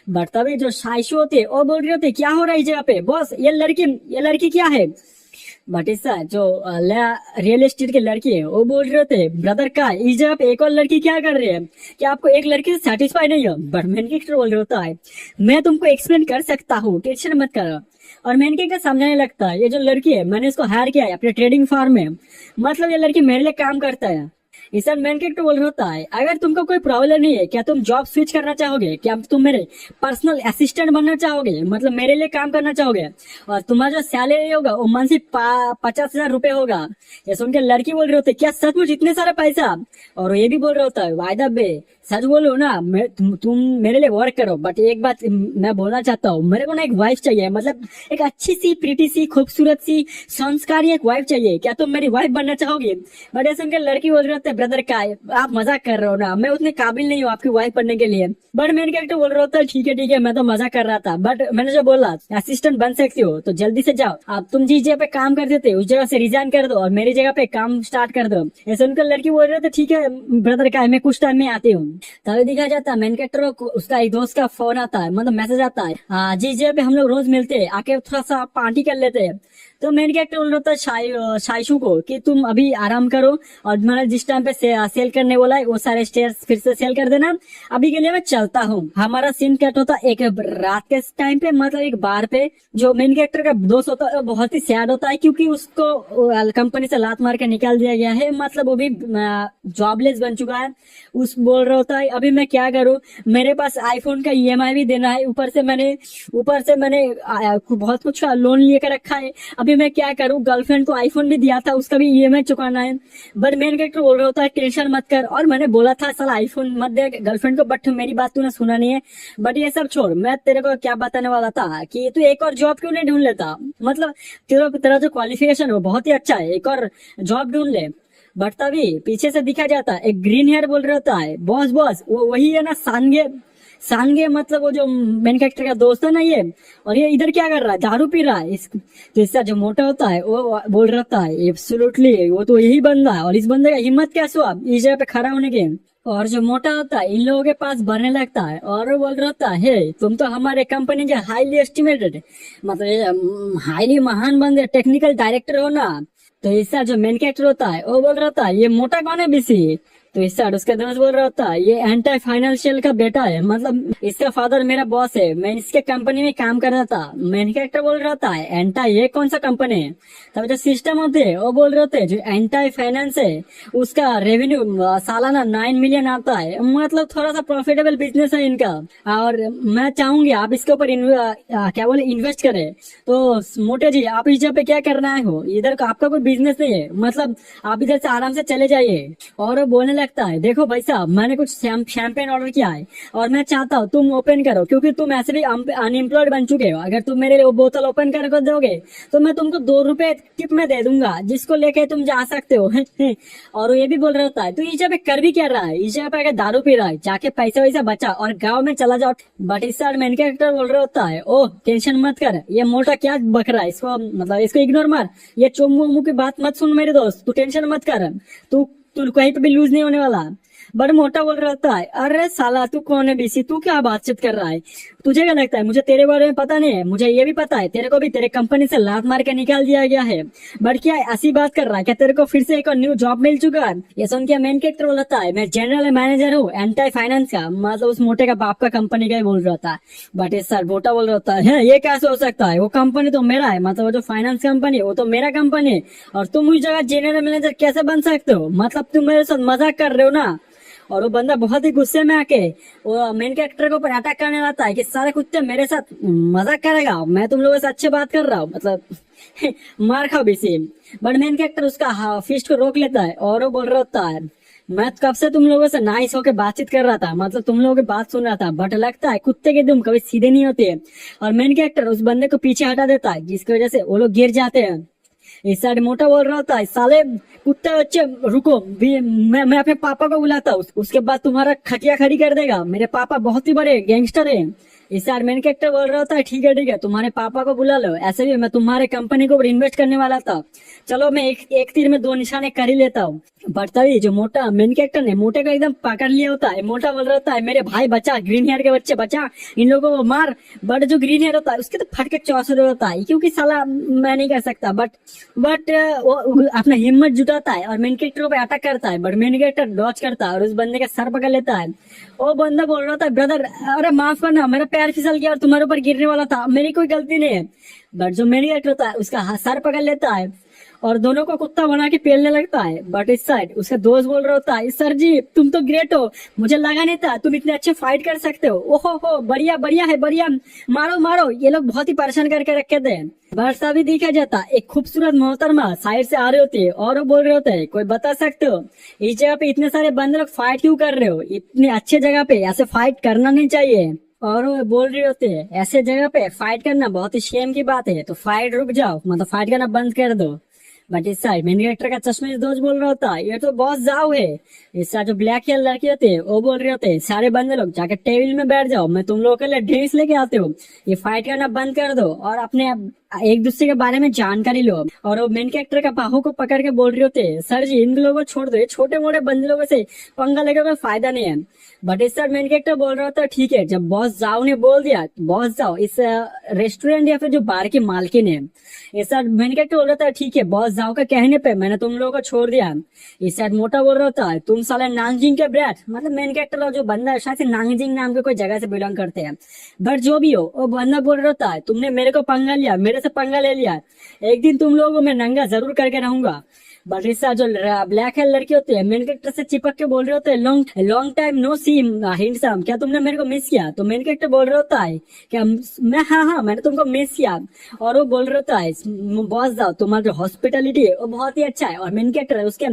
बट तभी जो साइशु होती है वो बोल रही होती है, क्या हो रहा है इस जगह पे बॉस? ये लड़की क्या है? बट इसका जो रियल एस्टेट की लड़की है वो बोल रहे थे, ब्रदर का इस जगह पे एक और लड़की क्या कर रही है? क्या आपको एक लड़की से सेटिस्फाई नहीं हो? बट मेन कैरेक्टर बोल रहे होता है, मैं तुमको एक्सप्लेन कर सकता हूँ, टेंशन मत करो। और मेन कैरेक्टर समझाने लगता है, ये जो लड़की है मैंने इसको हायर किया है अपने ट्रेडिंग फार्म में, मतलब ये लड़की मेरे लिए काम करता है। इस मेन कैरेक्टर बोल रहा होता है, अगर तुमको कोई प्रॉब्लम नहीं है, क्या तुम जॉब स्विच करना चाहोगे? क्या तुम मेरे पर्सनल असिस्टेंट बनना चाहोगे, मतलब मेरे लिए काम करना चाहोगे? और तुम्हारा जो सैलरी होगा वो मंथली 50,000 रुपए होगा। ये सुन के लड़की बोल रही होती है, क्या सचमुच इतने सारा पैसा? और ये भी बोल रहा होता है, वायदा बे सच बोलो ना, तुम मेरे लिए वर्क करो। बट एक बात मैं बोलना चाहता हूँ, मेरे को ना एक वाइफ चाहिए, मतलब एक अच्छी सी, प्रीटी सी, खूबसूरत सी, संस्कारी एक वाइफ चाहिए। क्या तुम मेरी वाइफ बनना चाहोगे? बट ऐसे उनके लड़की बोल रहे होते, ब्रदर का आप मजाक कर रहे हो ना, मैं उतने काबिल नहीं हूँ आपकी वाइफ बनने के लिए। बट मेन कैरेक्टर बोल रहा होता है, ठीक है मैं तो मजाक कर रहा था, बट मैंने जो बोला असिस्टेंट बन सकती हो तो जल्दी से जाओ, आप तुम जिस जगह पे काम करते थे उस जगह से रिजाइन कर दो और मेरी जगह पे काम स्टार्ट कर दो। ऐसे उनका लड़की बोल रहे थे, ठीक है ब्रदर का मैं कुछ टाइम में आती हूँ। तभी दिखा जाता है मेन कैरेक्टर को उसका एक दोस्त का फोन आता है, मतलब मैसेज आता है, जिस जगह पे हम लोग रोज मिलते हैं आके थोड़ा सा पार्टी कर लेते हैं। तो मेन कैरेक्टर बोल रहा था साइशु को कि तुम अभी आराम करो और मैंने जिस टाइम पे सेल करने बोला है वो सारे शेयर्स फिर से सेल कर देना, अभी के लिए मैं चलता हूँ। हमारा सीन कट होता एक रात के टाइम पे, मतलब एक बार पे। जो मेन कैरेक्टर का दोस्त होता है बहुत ही सैड होता है, क्योंकि उसको कंपनी से लात मार के निकाल दिया गया है, मतलब वो भी जॉबलेस बन चुका है। उस बोल रहा होता है, अभी मैं क्या करूँ, मेरे पास आईफोन का ईएमआई भी देना है, ऊपर से मैंने बहुत कुछ का लोन लेकर रखा है, अभी मैं क्या करूं, गर्लफ्रेंड को आईफोन भी दिया था उसका भी ईएमआई चुकाना है। बट मेन कैरेक्टर बोल रहा होता है, टेंशन मत कर, और मैंने बोला था साला आईफोन मत दे गर्लफ्रेंड को, बट मेरी बात तूने सुना नहीं है। बट ये सब छोड़, मैं तेरे को क्या बताने वाला था कि तू एक और जॉब क्यों नहीं ढूंढ लेता, मतलब तेरा जो क्वालिफिकेशन है वो बहुत ही अच्छा है, एक और जॉब ढूंढ ले। बट तभी पीछे से दिखा जाता है एक ग्रीन हेयर बोल रहा होता है, बॉस वो वही है ना सांगे, मतलब वो जो मेन कैरेक्टर का दोस्त है ना ये, और ये इधर क्या कर रहा है, दारू पी रहा है। तो इसका जो मोटा होता है वो बोल रहा है, एब्सोल्युटली वो तो यही बंदा है, और इस बंदे का हिम्मत कैसे हुआ इस जगह पे खड़ा होने के? और जो मोटा होता है इन लोगों के पास बढ़ने लगता है और वो बोल रहा होता है, हे तुम तो हमारे कंपनी के हाईली एस्टिमेटेड, मतलब हाईली महान बंदे टेक्निकल डायरेक्टर हो ना। तो इसका जो मेन कैरेक्टर होता है वो बोल रहा था, ये मोटा कौन है बीसी? तो इसका उसका दोस्त बोल रहा था, ये एंटी फाइनेंशियल का बेटा है, मतलब इसका फादर मेरा बॉस है, मैं इसके कंपनी में काम कर रहा था। मेन कैरेक्टर बोल रहा था, एंटा ये कौन सा कंपनी है? तब जो सिस्टम होते है वो बोल रहे थे, जो एंटी फाइनेंस है उसका रेवेन्यू सालाना 9 मिलियन आता है, मतलब थोड़ा सा प्रॉफिटेबल बिजनेस है इनका, और मैं चाहूंगी आप इसके ऊपर क्या बोले इन्वेस्ट करें। तो मोटे जी आप इस जगह पे क्या करना है हो, इधर का आपका कोई बिजनेस नहीं है, मतलब आप इधर से आराम से चले जाइए। और वो बोलने लगता है, देखो भाई साहब मैंने कुछ शैंपेन ऑर्डर किया है और मैं चाहता हूँ तुम ओपन करो, क्योंकि तुम ऐसे भी अनएम्प्लॉयड बन चुके हो, अगर तुम मेरे लिए वो बोतल ओपन करके दोगे तो मैं तुमको 2 रुपए टिप में दे दूंगा, जिसको लेके तुम जा सकते हो। और ये भी बोल रहा होता है, तो इस जगह पे कर भी क्या रहा है, इस जगह पे अगर दारू पी रहा है जाके पैसा वैसा बचा और गाँव में चला जाओ। बट इस साइड मेन कैरेक्टर बोल रहा होता है, ओह टेंशन मत कर, ये मोटा क्या बक रहा है, इसको मतलब इसको इग्नोर मार, ये चोमू वोमू की बात मत सुन मेरे दोस्त, तू टेंशन मत कर, तू कहीं पे भी लूज नहीं होने वाला। बड़ मोटा बोल रहा है, अरे साला तू कौन है बीसी, तू क्या बातचीत कर रहा है, तुझे क्या लगता है मुझे तेरे बारे में पता नहीं है? मुझे ये भी पता है तेरे को भी तेरे कंपनी से लात मार के निकाल दिया गया है। बट क्या ऐसी बात कर रहा है, क्या तेरे को फिर से एक और न्यू जॉब मिल चुका है? ये सुन के मेन कैरेक्टर बोलता है, मैं जनरल मैनेजर हूँ एंटी फाइनेंस का, मतलब उस मोटे का बाप का कंपनी का ही बोल रहा था। बट इस सर मोटा बोल रहा है, ये कैसे हो सकता है, वो कंपनी तो मेरा है, मतलब वो जो फाइनेंस कंपनी वो तो मेरा कंपनी है, और तुम उस जगह जनरल मैनेजर कैसे बन सकते हो, मतलब तुम मेरे साथ मजाक कर रहे हो ना? और वो बंदा बहुत ही गुस्से में आके वो मेन कैरेक्टर के ऊपर अटैक करने लगता है कि सारे कुत्ते मेरे साथ मजाक करेगा, मैं तुम लोगों से अच्छे बात कर रहा हूँ, मतलब मार खाओ बेसी। बट मेन कैरेक्टर उसका फिस्ट को रोक लेता है और वो बोल रहा होता है मैं कब से तुम लोगों से नाइस होके बातचीत कर रहा था, मतलब तुम लोगों की बात सुन रहा था, बट लगता है कुत्ते के दुम कभी सीधे नहीं होते। और मेन कैरेक्टर उस बंदे को पीछे हटा देता है जिसकी वजह से वो लोग गिर जाते हैं। इस साइड मोटा बोल रहा होता है साले कुत्ते बच्चे रुको भी, मैं अपने पापा को बुलाता हूँ, उसके बाद तुम्हारा खटिया खड़ी कर देगा, मेरे पापा बहुत ही बड़े गैंगस्टर है। इस साइड मेन कैरेक्टर बोल रहा होता है ठीक है तुम्हारे पापा को बुला लो, ऐसे भी मैं तुम्हारे कंपनी के ऊपर इन्वेस्ट करने वाला था, चलो मैं एक तीर में दो निशाने कर ही लेता हूँ। बट तभी जो मोटा मेन कैरेक्टर ने मोटे को एकदम पकड़ लिया होता है। मोटा बोल रहा होता है मेरे भाई बचा, ग्रीन हेयर के बच्चे बचा, इन लोगों को मार। बट जो ग्रीन हेयर होता है उसके तो फटके चौसर होता है क्योंकि साला मैं नहीं कर सकता, बट वो अपना हिम्मत जुटाता है और मेन कैरेक्टर पे अटैक करता है। बट मेन कैरेक्टर डॉच करता है और उस बंदे का सर पकड़ लेता है। वो बंदा बोल रहा था ब्रदर अरे माफ करना, मेरा पैर फिसल गया और तुम्हारे ऊपर गिरने वाला था, मेरी कोई गलती नहीं है। बट जो मेन कैरेक्टर होता है उसका सर पकड़ लेता है और दोनों को कुत्ता बना के पेलने लगता है। बट इस साइड उसका दोस्त बोल रहा होता है सर जी तुम तो ग्रेट हो, मुझे लगा नहीं था तुम इतने अच्छे फाइट कर सकते हो, ओहो हो बढ़िया बढ़िया है बढ़िया, मारो मारो। ये लोग बहुत ही परेशान करके रखे थे। बरसा भी देखा जाता एक खूबसूरत मोहतरमा साइड से आ रहे होते हैं और वो बोल रहे होते हैं कोई बता सकते हो इस जगह पे इतने सारे बंदे लोग फाइट क्यों कर रहे हो, इतनी अच्छे जगह पे ऐसे फाइट करना नहीं चाहिए। और वो बोल रहे होते हैं ऐसे जगह पे फाइट करना बहुत ही शेम की बात है, तो फाइट रुक जाओ, मतलब फाइट करना बंद कर दो। बट इस साइड मेन कैरेक्टर का चश्मे दोस्त बोल रहा होता है ये तो बॉस जाओ है। इस साइड जो ब्लैक हेयर लड़के होते हैं वो बोल रहे होते हैं सारे बंदे लोग जाके टेबल में बैठ जाओ, मैं तुम लोगों के लिए ड्रिंक्स लेके आते हो, ये फाइट करना बंद कर दो और अपने एक दूसरे के बारे में जानकारी लो। और वो मेन कैरेक्टर का बाहों को पकड़ के बोल रहे होते हैं सर जी इन लोगों को छोड़ दो, ये छोटे मोटे बंदे लोगों से पंगा लेकर कोई फायदा नहीं है। बट इस साइड मेन कैरेक्टर बोल रहा होता है ठीक है जब बॉस जाओ ने बोल दिया, बॉस जाओ इस रेस्टोरेंट या फिर जो बार की मालकिन है। इस साइड मेन कैरेक्टर बोल रहा था ठीक है बॉस जाओ का कहने पे मैंने तुम लोगों को छोड़ दिया। इस साइड मोटा बोल रहा होता है तुम साले नांगजिंग के ब्रैट, मतलब मेन कैरेक्टर जो बंदा है शायद से नांगजिंग नाम के कोई जगह से बिलोंग करते हैं। बट जो भी हो वो बंदा बोल रहा होता है तुमने मेरे को पंगा लिया, मेरे से पंगा ले लिया, एक दिन तुम लोगों को मैं नंगा जरूर करके रहूंगा। बट इस जो ब्लैक हेयर लड़के होते हैं मेन कैरेक्टर से चिपक के बोल रहे होते हैं लॉन्ग लॉन्ग टाइम नो सी हैंडसम, क्या तुमने मेरे को मिस किया? तो मेन कैरेक्टर बोल रहा होता है क्या मैं हाँ मैंने तुमको मिस किया। और वो बोल रहा होता है बॉस जाओ तुम्हारा जो हॉस्पिटलिटी है वो बहुत ही अच्छा है। और मेन कैरेक्टर है उसके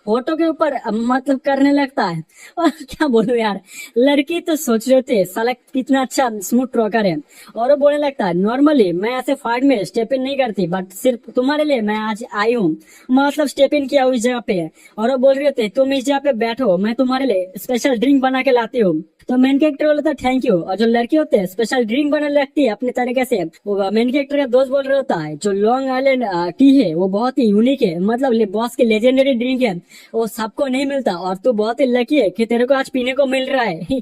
होठों के ऊपर मतलब करने लगता है। और क्या बोलूं यार, लड़की तो सोच रहे थे साला कितना अच्छा स्मूथ रॉकर है। और वो बोलने लगता है नॉर्मली मैं ऐसे फाइट में स्टेप इन नहीं करती बट सिर्फ तुम्हारे लिए मैं आज आई हूँ, मतलब स्टेप इन किया उस जगह पे। और वो बोल रहे थे तुम इस जगह पे बैठो मैं तुम्हारे लिए स्पेशल ड्रिंक बना के लाती हूँ। तो मेन कैरेक्टर बोलता है थैंक यू। और जो लड़के होते हैं स्पेशल ड्रिंक बनाने लगती है अपने तरीके से। वो मेन कैरेक्टर का दोस्त बोल रहा होता है जो लॉन्ग आइलैंड टी है वो बहुत ही यूनिक है, मतलब बॉस की लेजेंडरी ड्रिंक है, वो सबको नहीं मिलता और तू बहुत ही लकी है कि तेरे को आज पीने को मिल रहा है।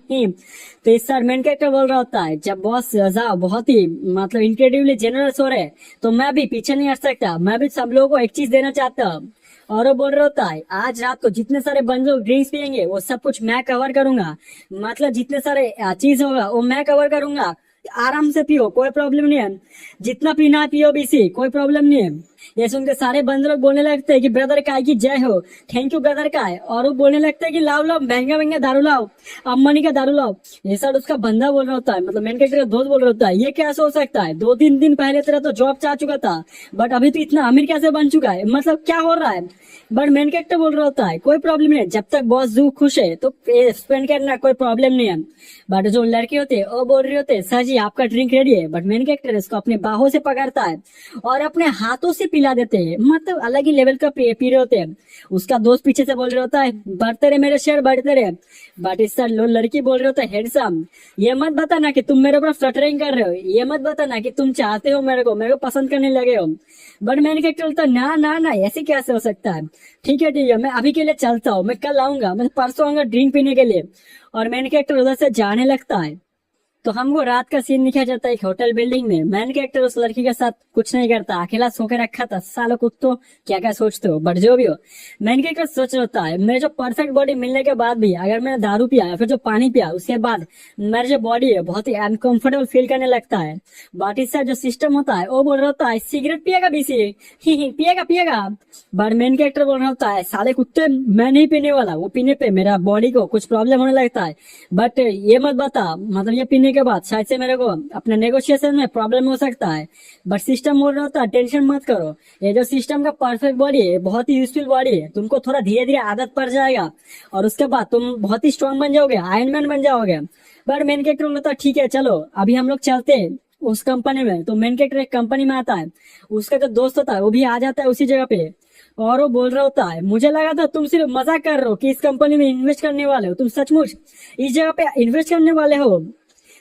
तो इस सर मेन कैरेक्टर बोल रहा होता है जब बॉस जाओ बहुत ही मतलब इनक्रेडिबली जेनरस हो रहे तो मैं भी पीछे नहीं हट सकता, मैं भी सब लोगों को एक चीज देना चाहता हूँ। और वो बोल रहा होता है आज रात को जितने सारे बंदे ड्रिंक्स पियेंगे वो सब कुछ मैं कवर करूंगा, मतलब जितने सारे चीज होगा वो मैं कवर करूंगा, आराम से पियो कोई प्रॉब्लम नहीं है, जितना पीना पियो बीसी कोई प्रॉब्लम नहीं है। ये सुनकर सारे बंदे लोग बोलने लगते हैं कि ब्रदर काय की जय हो, थैंक यू ब्रदर काय। और वो बोलने लगते हैं कि लाओ लाओ महंगा महंगा दारू लाओ, अम्मानी का दारू लाओ। ये सब उसका बंदा बोल रहा होता है, मतलब मेन कैरेक्टर का दोस्त बोल रहा होता है ये कैसे हो सकता है, 2-3 दिन पहले तेरा तो जॉब चाह चुका था बट अभी तो इतना अमीर कैसे बन चुका है, मतलब क्या हो रहा है। बट मेन कैरेक्टर बोल रहा होता है कोई प्रॉब्लम नहीं है, जब तक बॉस जू खुश है तो स्पेंड करना कोई प्रॉब्लम नहीं है। बट जो लड़के होते हैं वो बोल रहे होते हैं सर जी आपका ड्रिंक रेडी है। बट मेन कैरेक्टर इसको अपने बाहों से पकड़ता है और अपने हाथों से पिला देते हैं, मतलब अलग ही लेवल का पी रहे होते हैं। उसका दोस्त पीछे से बोल रहा होता है बढ़ते रहे मेरे शेयर बढ़ते रहे। बट इस सर लड़की बोल रहे होता है हैंडसम ये मत बताना कि तुम मेरे ऊपर फ्लटरिंग कर रहे हो, ये मत बताना कि तुम चाहते हो मेरे को पसंद करने लगे हो। बट मेन कैरेक्टर बोलता है ना ना ना ऐसे कैसे हो सकता है, ठीक है मैं अभी के लिए चलता हूँ, मैं कल आऊंगा, मैं परसों आऊंगा ड्रिंक पीने के लिए। और मेन कैरेक्टर उधर से जाने लगता है। तो हमको रात का सीन दिखाया जाता है एक होटल बिल्डिंग में। मैन कैरेक्टर उस लड़की के साथ कुछ नहीं करता, अकेला सो के रखा था। सालों कुत्तों क्या क्या सोचते हो, बट जो भी हो मैन कैरेक्टर सोच होता है मेरे जो परफेक्ट बॉडी मिलने के बाद भी अगर मैंने दारू पिया या फिर जो पानी पिया उसके बाद मेरी जो बॉडी है बहुत ही अनकंफर्टेबल फील करने लगता है। बट इससे जो सिस्टम होता है वो बोल रहा होता है सिगरेट पिएगा बीसी, ही पिएगा पिएगा। बट मेन कैरेक्टर बोल रहा होता है साले कुत्ते मैं नहीं पीने वाला, वो पीने पे मेरा बॉडी को कुछ प्रॉब्लम होने लगता है। बट ये मत बता, मतलब ये पीने के बाद शायद से मेरे को अपने नेगोशिएशन में प्रॉब्लम हो सकता है। बट सिस्टम बोल रहा होता है टेंशन मत करो, ये जो सिस्टम का परफेक्ट बॉडी है बहुत ही यूजफुल बॉडी है, तुमको थोड़ा धीरे धीरे आदत पड़ जाएगा और उसके बाद तुम बहुत ही स्ट्रांग बन जाओगे, आयरन मैन बन जाओगे। बट मेन कैरेक्टर बोलता है ठीक है चलो अभी हम लोग चलते हैं उस कंपनी में। तो मेन कैरेक्टर एक कंपनी में आता है, उसका जो दोस्त होता है वो भी आ जाता है उसी जगह पे और वो बोल रहा होता है मुझे लगा था तुम सिर्फ मजाक कर रहे हो कि इस कंपनी में इन्वेस्ट करने वाले हो, तुम सचमुच इस जगह पे इन्वेस्ट करने वाले हो।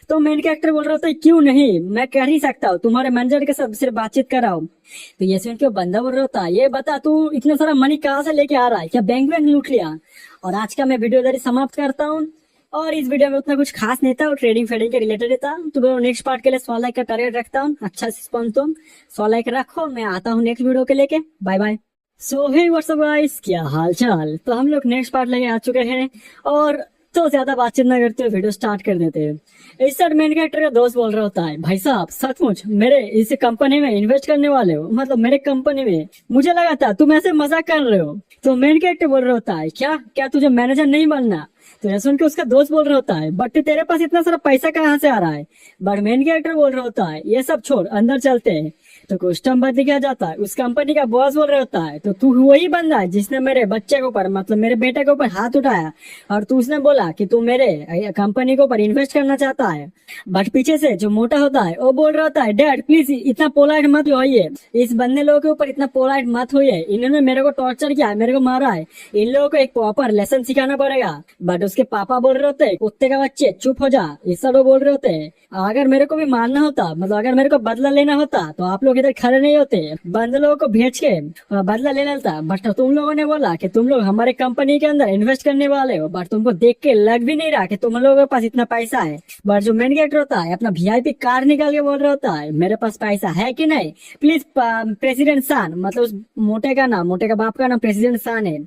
तो मेन कैरेक्टर बोल रहा होता है क्यों नहीं, मैं कर ही सकता हूँ, तुम्हारे मैनेजर के साथ सिर्फ बातचीत कराओ। तो ये सुन के बंदा बोल रहा होता है ये बता तू इतना सारा मनी कहाँ से लेके आ रहा है, क्या बैंक बैंक लूट लिया। और आज का मैं वीडियो इधर ही समाप्त करता हूँ। और इस वीडियो में उतना कुछ खास नहीं था, ट्रेडिंग फेडिंग के रिलेटेड था। तो नेक्स्ट पार्ट के लिए 100 लाइक का टारगेट रखता हूँ, अच्छा रिस्पॉन्स तुम 100 लाइक रखो, मैं आता हूँ नेक्स्ट वीडियो के लेके। Bye bye. So hey what's up guys, क्या हाल चाल। तो हम लोग नेक्स्ट पार्ट लेके आ चुके हैं और तो ज्यादा बातचीत ना करते हुए वीडियो स्टार्ट कर देते हैं। इस साइड मेन कैरेक्टर का दोस्त बोल रहा होता है भाई साहब सचमुच मेरे इस कंपनी में इन्वेस्ट करने वाले हो, मतलब मेरे कंपनी में, मुझे लगा था तुम ऐसे मजाक कर रहे हो। तो मेन कैरेक्टर बोल रहा होता है क्या क्या तुझे मैनेजर नहीं बनना। तो ये सुन के उसका दोस्त बोल रहा होता है बट तेरे पास इतना सारा पैसा कहाँ से आ रहा है। बट मेन कैरेक्टर बोल रहा होता है ये सब छोड़ अंदर चलते हैं। तो कुछ टाइम बाद दिखाया जाता है उस कंपनी का बॉस बोल रहा होता है तो तू वही बंदा है जिसने मेरे बच्चे के ऊपर, मतलब मेरे बेटे के ऊपर हाथ उठाया और तू उसने बोला कि तू मेरे कंपनी के ऊपर इन्वेस्ट करना चाहता है। बट पीछे से जो मोटा होता है वो बोल रहा होता है डैड प्लीज इतना पोलाइट मत होइए, इस बंदे लोगों के ऊपर इतना पोलाइट मत होइए, इन्होंने मेरे को टॉर्चर किया है, मेरे को मारा है, इन लोगों को एक प्रॉपर लेसन सिखाना पड़ेगा। बट उसके पापा बोल रहे होते हैं कुत्ते का बच्चे चुप हो जा, इस सब बोल रहे होते हैं अगर मेरे को भी मारना होता, मतलब अगर मेरे को बदला लेना होता तो आप लोग इधर खड़े नहीं होते, बंदे लोगों को भेज के बदला ले लेता। बट तुम लोगों ने बोला कि तुम लोग हमारे कंपनी के अंदर इन्वेस्ट करने वाले हो, बट तुमको देख के लग भी नहीं रहा कि तुम लोगों के पास इतना पैसा है। बट जो मेन कैरेक्टर होता है अपना वीआईपी कार निकाल के बोल रहा होता है मेरे पास पैसा है कि नहीं, प्लीज प्रेसिडेंट सान, मतलब उस मोटे का नाम, मोटे का बाप का नाम प्रेसिडेंट सान है।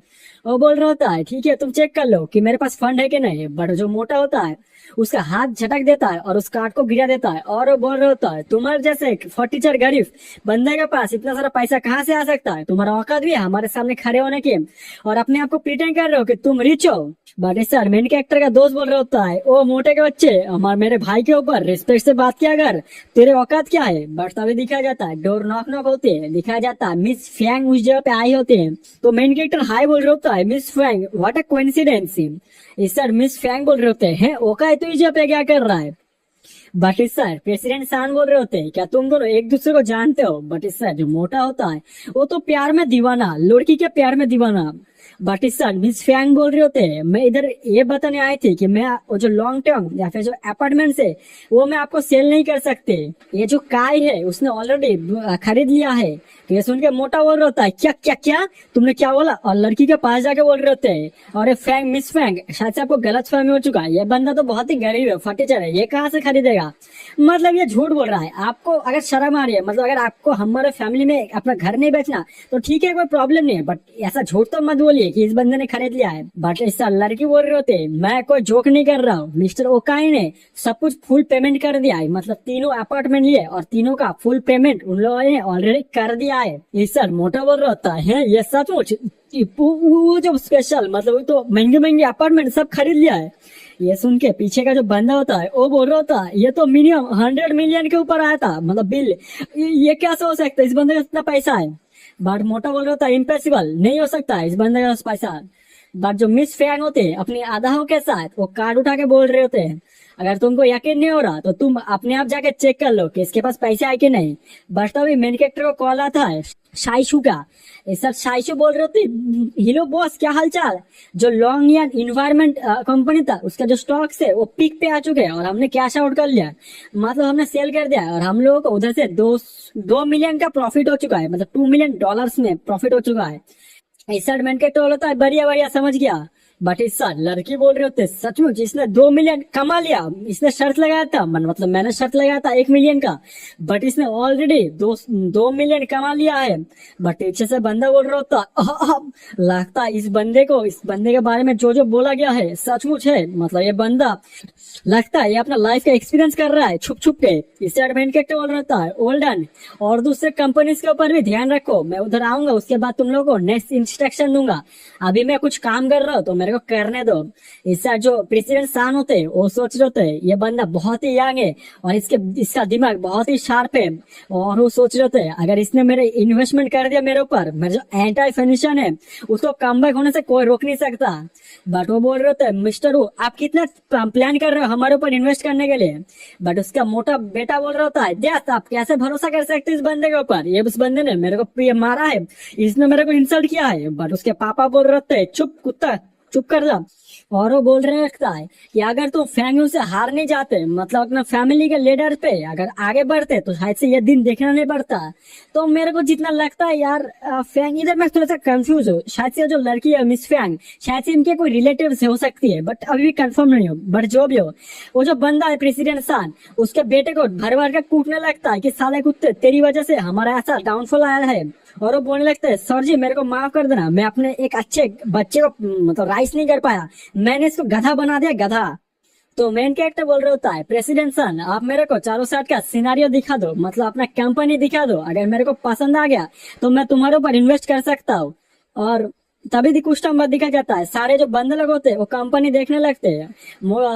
वो बोल रहा होता है ठीक है तुम चेक कर लो कि मेरे पास फंड है कि नहीं। बट जो मोटा होता है उसका हाथ झटक देता है और उस कार्ड को गिरा देता है और वो बोल रहा होता है तुम्हारे जैसे फटीचर गरीब बंदे के पास इतना सारा पैसा कहाँ से आ सकता है, तुम्हारा औकात भी है हमारे सामने खड़े होने की और अपने आप को प्रिटेंड कर रहे हो कि तुम रिच हो। बट सर मेन कैरेक्टर का दोस्त बोल रहा होता है ओ मोटे के बच्चे हमारे मेरे भाई के ऊपर रिस्पेक्ट से बात किया कर, तेरे औकात क्या है। बट तभी दिखाया जाता है डोर नॉक नॉक होते हैं, दिखाया जाता है मिस फैंग उस जगह पे आई होते हैं। तो मेन कैरेक्टर हाई बोल रहा होता है Miss Fang what a coincidence. इस सर मिस फैंग बोल रहे होते हैं ओका तो इस जगह पे क्या कर रहा है। बट इस सर प्रेसिडेंट सान बोल रहे होते हैं क्या तुम दोनों एक दूसरे को जानते हो। बट इस सर जो मोटा होता है वो तो प्यार में दीवाना, लड़की के प्यार में दीवाना। बट इस सर मिस फैंग बोल रहे होते हैं मैं इधर ये बताने आई थी कि मैं वो जो लॉन्ग टर्म या फिर जो अपार्टमेंट है वो मैं आपको सेल नहीं कर सकते, ये जो काय है उसने ऑलरेडी खरीद लिया है। तो ये सुन के मोटा बोल रहा होता है क्या क्या क्या तुमने क्या बोला, और लड़की के पास जाके बोल रहे होते हैं और ये फैंग मिस फैंग शायद से आपको गलत फहमी हो चुका है, ये बंदा तो बहुत ही गरीब है फटीचर है, ये कहाँ से खरीदेगा, मतलब ये झूठ बोल रहा है। आपको अगर शर्म आ रही है, मतलब अगर आपको हमारे फैमिली में अपना घर नहीं बेचना तो ठीक है कोई प्रॉब्लम नहीं है, बट ऐसा झूठ तो मत बोलिए कि इस बंदे ने खरीद लिया है। बट इस लड़की बोल रहे होते मैं कोई जोक नहीं कर रहा हूँ, मिस्टर ओकाई ने सब कुछ फुल पेमेंट कर दिया है, मतलब तीनों अपार्टमेंट लिए और तीनों का फुल पेमेंट उन लोगों ने ऑलरेडी कर दिया है। इस सर मोटा बोल रहा होता है ये सचमुच, वो जो स्पेशल मतलब वो तो महंगे महंगे अपार्टमेंट सब खरीद लिया है। ये सुन के पीछे का जो बंदा होता है वो बोल रहा होता है ये तो मिनिमम 100 मिलियन के ऊपर आया था, मतलब बिल, ये कैसे हो सकता है, इस बंदे का इतना पैसा है। बट मोटा बोल रहा होता है इम्पॉसिबल, नहीं हो सकता है इस बंदे के पास पैसा। बट जो मिस फैंग होते हैं अपनी आधाओं के साथ वो कार्ड उठा के बोल रहे होते हैं अगर तुमको यकीन नहीं हो रहा तो तुम अपने आप जाके चेक कर लो कि इसके पास पैसे आए कि नहीं। बट तभी मेन कैरेक्टर को कॉल आता है शाइशु का। इस सब शाइशु बोल रहे होते हेलो बॉस क्या हालचाल, जो लॉन्ग यार्न इन्वायरमेंट कंपनी था उसका जो स्टॉक्स है वो पीक पे आ चुके हैं और हमने कैश आउट कर लिया, मतलब हमने सेल कर दिया और हम लोगों को उधर से 2 मिलियन का प्रॉफिट हो चुका है, मतलब $2 मिलियन में प्रॉफिट हो चुका है। इस मेन कैरेक्टर होता है बढ़िया बढ़िया समझ गया, बट इस साल लड़की बोल रहे होते सचमुच इसने 2 मिलियन कमा लिया। इसने शर्त लगाया था, मतलब मैंने शर्त लगाया था 1 मिलियन का, बट इसने ऑलरेडी 2 मिलियन कमा लिया है। बट पीछे से बंदा बोल रहा होता लगता है इस बंदे के बारे में जो जो बोला गया है सचमुच है। मतलब ये बंदा लगता है ये अपना लाइफ का एक्सपीरियंस कर रहा है छुप छुप के। इससे एडवेंट कैक्टर बोल रहता है ओल्डन और दूसरे कंपनीज के ऊपर भी ध्यान रखो, मैं उधर आऊंगा उसके बाद तुम लोगों को नेक्स्ट इंस्ट्रक्शन दूंगा। अभी मैं कुछ काम कर रहा हूँ तो मेरे को करने दो। इससे जो प्रेसिडेंट सान होते हैं वो सोच रहे होते हैं ये बंदा बहुत ही यंग है और इसका दिमाग बहुत ही शार्प है। और वो सोच रहे होते हैं अगर इसने मेरे इन्वेस्टमेंट कर दिया मेरे ऊपर, मेरा जो एंटी फिनिशन है उसको कम बैक होने से कोई रोक नहीं सकता। बट वो बोल रहे होते हैं मिस्टर वो आप कितना प्लान कर रहे हो हमारे ऊपर इन्वेस्ट करने के लिए। बट उसका मोटा बेटा बोल रहा होता है देख आप कैसे भरोसा कर सकते इस बंदे के ऊपर, ये उस बंदे ने मेरे को मारा है, इसने मेरे को इंसल्ट किया है। बट उसके पापा बोल रहे होते हैं चुप कुत्ता चुप कर जा। और वो बोल रहे लगता है कि अगर तुम फैमिली से हार नहीं जाते, मतलब अपना फैमिली के लीडर पे अगर आगे बढ़ते तो शायद से ये दिन देखना नहीं पड़ता। तो मेरे को जितना लगता है यार फैंग, इधर मैं थोड़ा सा कंफ्यूज हूँ, शायद से जो लड़की है मिस फैंग शायद से इनके कोई रिलेटिव हो सकती है, बट अभी भी कंफर्म नहीं हो। बट जो भी हो वो जो बंदा है प्रेसिडेंट सान उसके बेटे को भर भर के कूटने लगता है कि साले कुत्ते तेरी वजह से हमारा ऐसा डाउनफॉल आया है। और वो बोलने लगता है सर जी मेरे को माफ कर देना, मैं अपने एक अच्छे बच्चे को मतलब राइस नहीं कर पाया, मैंने इसको गधा बना दिया गधा। तो मेन कैरेक्टर बोल रहा होता है प्रेसिडेंट सन आप मेरे को चारों साइड का सिनारियो दिखा दो, मतलब अपना कंपनी दिखा दो, अगर मेरे को पसंद आ गया तो मैं तुम्हारे ऊपर इन्वेस्ट कर सकता हूँ। और तभी कुछ टाइम बाद दिखा जाता है सारे जो बंदे लोग होते हैं वो कंपनी देखने लगते हैं।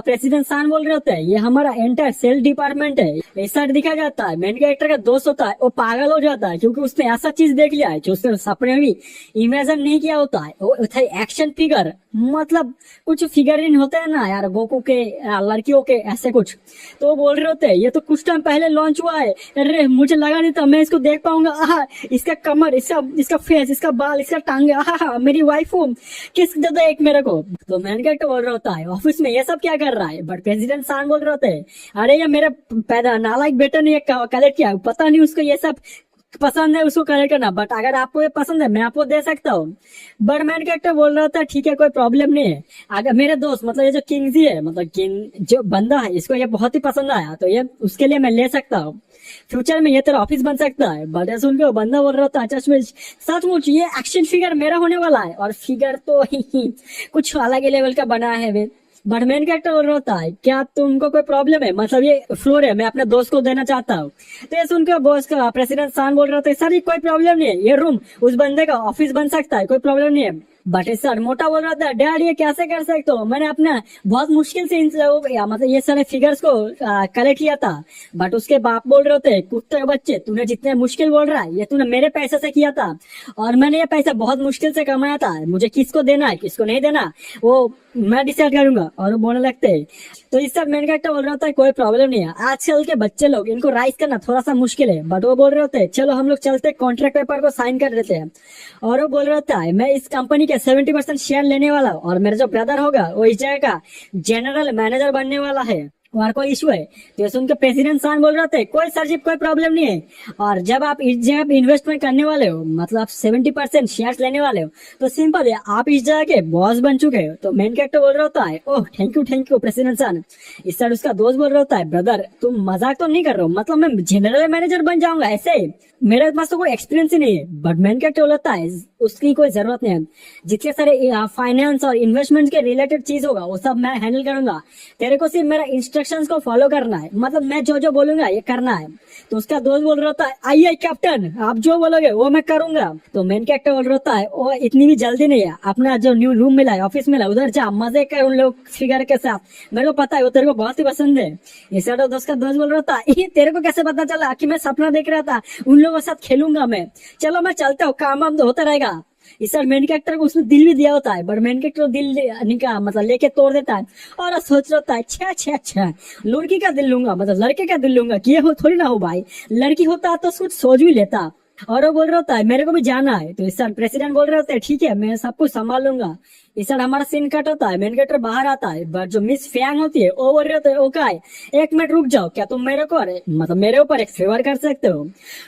प्रेसिडेंट सान बोल रहे होते हैं ये हमारा एंटायर सेल डिपार्टमेंट है। इस साइड दिखा जाता है मेन कैरेक्टर का दोस्त होता है वो पागल हो जाता है क्योंकि उसने ऐसा चीज देख लिया है जो उसने सपने में इमेजिन नहीं किया होता है। वो एक्शन फिगर, मतलब कुछ फिगरिन होते हैं ना यार गोकू के लड़कियों के ऐसे कुछ, तो वो बोल रहे होते हैं ये तो कुछ टाइम पहले लॉन्च हुआ है, अरे मुझे लगा नहीं था मैं इसको देख पाऊंगा। इसका कमर, इसका फेस, इसका बाल, इसका टांगे, मेरी वाइफ किस दे दो एक मेरे को। तो मैन कैरेक्टर बोल रहा होता है ऑफिस में ये सब क्या कर रहा है। बट प्रेसिडेंट सान बोल रहे होते हैं अरे ये मेरे पैदा नालायक बेटे ने कलेक्ट किया, पता नहीं उसको ये सब पसंद है उसको कलेक्ट करना, बट अगर आपको ये पसंद है मैं आपको दे सकता हूँ। बट मैन कैरेक्टर बोल रहा था ठीक है कोई प्रॉब्लम नहीं है, अगर मेरे दोस्त मतलब ये जो किंगजी है मतलब किंग जो बंदा है इसको ये बहुत ही पसंद आया तो ये उसके लिए मैं ले सकता हूँ, फ्यूचर में ये तेरा ऑफिस बन सकता है। बट ऐसे उनके बंदा बोल रहा था चश्मिश सचमुच ये एक्शन फिगर मेरा होने वाला है, और फिगर तो कुछ अलग ही लेवल का बना है वे। बट मेन कैरेक्टर बोल रहा होता है क्या तुमको कोई प्रॉब्लम है, मतलब ये फ्लोर है मैं अपने दोस्त को देना चाहता हूँ। तो ये सुनकर बॉस का प्रेसिडेंट सान बोल रहा था सर ये कोई प्रॉब्लम नहीं है, ये रूम उस बंदे का ऑफिस बन सकता है, कोई प्रॉब्लम नहीं है। बट सर मोटा बोल रहा था डैड ये कैसे कर सकते हो, मैंने अपना बहुत मुश्किल से इन मतलब ये सारे फिगर्स को कलेक्ट किया था। बट उसके बाप बोल रहे होते कुत्ते के बच्चे तूने जितने मुश्किल बोल रहा है ये तूने मेरे पैसे से किया था और मैंने ये पैसा बहुत मुश्किल से कमाया था, मुझे किसको देना है किसको नहीं देना वो मैं डिसाइड करूंगा। और वो बोलने लगते हैं तो इस सब मेन कैरेक्टर बोल रहा होता है कोई प्रॉब्लम नहीं है, आजकल के बच्चे लोग इनको राइज करना थोड़ा सा मुश्किल है। बट वो बोल रहे होते हैं चलो हम लोग चलते कॉन्ट्रैक्ट पेपर को साइन कर देते हैं। और वो बोल रहा होता है मैं इस कंपनी के 70% शेयर लेने वाला हूँ और मेरा जो ब्रदर होगा वो इस जगह का जनरल मैनेजर बनने वाला है और कोई इशू है। तो सुनकर प्रेसिडेंट सान बोल रहे थे कोई सर जी कोई प्रॉब्लम नहीं है, और जब आप इस जगह पे इन्वेस्टमेंट करने वाले हो मतलब 70% शेयर्स लेने वाले हो तो सिंपल है आप इस जगह के बॉस बन चुके हो। तो मेन कैरेक्टर बोल रहा होता है ओह थैंक यू प्रेसिडेंट सान। इस साइड उसका दोस्त बोल रहा होता है ब्रदर तुम मजाक तो नहीं कर रहे हो, मतलब मैं जनरल मैनेजर बन जाऊंगा ऐसे, मेरे पास तो कोई एक्सपीरियंस ही नहीं है। बट मैन कैरेक्टर बोलता है उसकी कोई जरूरत नहीं है, जितने सारे फाइनेंस और इन्वेस्टमेंट के रिलेटेड चीज होगा वो सब मैं हैंडल करूंगा, तेरे को सिर्फ मेरा इंस्ट्रक्शंस को फॉलो करना है, मतलब मैं जो जो बोलूंगा ये करना है। तो उसका दोस्त बोल रहा था आइए कैप्टन आप जो बोलोगे वो मैं करूंगा। तो मेन कैरेक्टर बोल रहा था वो इतनी भी जल्दी नहीं है, अपना जो न्यू रूम मिला है ऑफिस मिला उधर जा मजे कर उन लोग फिगर के साथ, मेरे को पता है वो तेरे को बहुत ही पसंद है। इस दोस्त का दोस्त बोल रहा था तेरे को कैसे पता चला कि मैं सपना देख रहा था उन लोगों के साथ खेलूंगा मैं, चलो मैं चलता हूँ काम वाम तो होता रहेगा। इस सर मेन कैरेक्टर को उसने दिल भी दिया होता है बट मेन कैरेक्टर दिल निकाल मतलब लेके तोड़ देता है और सोच रहा होता है अच्छा लड़की का दिल लूंगा मतलब लड़के का दिल लूंगा कि ये हो थोड़ी ना हो भाई, लड़की होता तो कुछ सोच भी लेता। और वो बोल रहा होता है मेरे को भी जाना है। तो इस साल प्रेसिडेंट बोल रहे होते हैं ठीक है मैं सब कुछ संभाल लूंगा। इस साइड हमारा सीन कट होता है, मेन कैरेक्टर बाहर आता है, बट जो मिस फैंग होती है वो बोल रहे होते हैं ओ काय, एक मिनट रुक जाओ, क्या तुम मेरे को मतलब मेरे ऊपर एक फेवर कर सकते हो?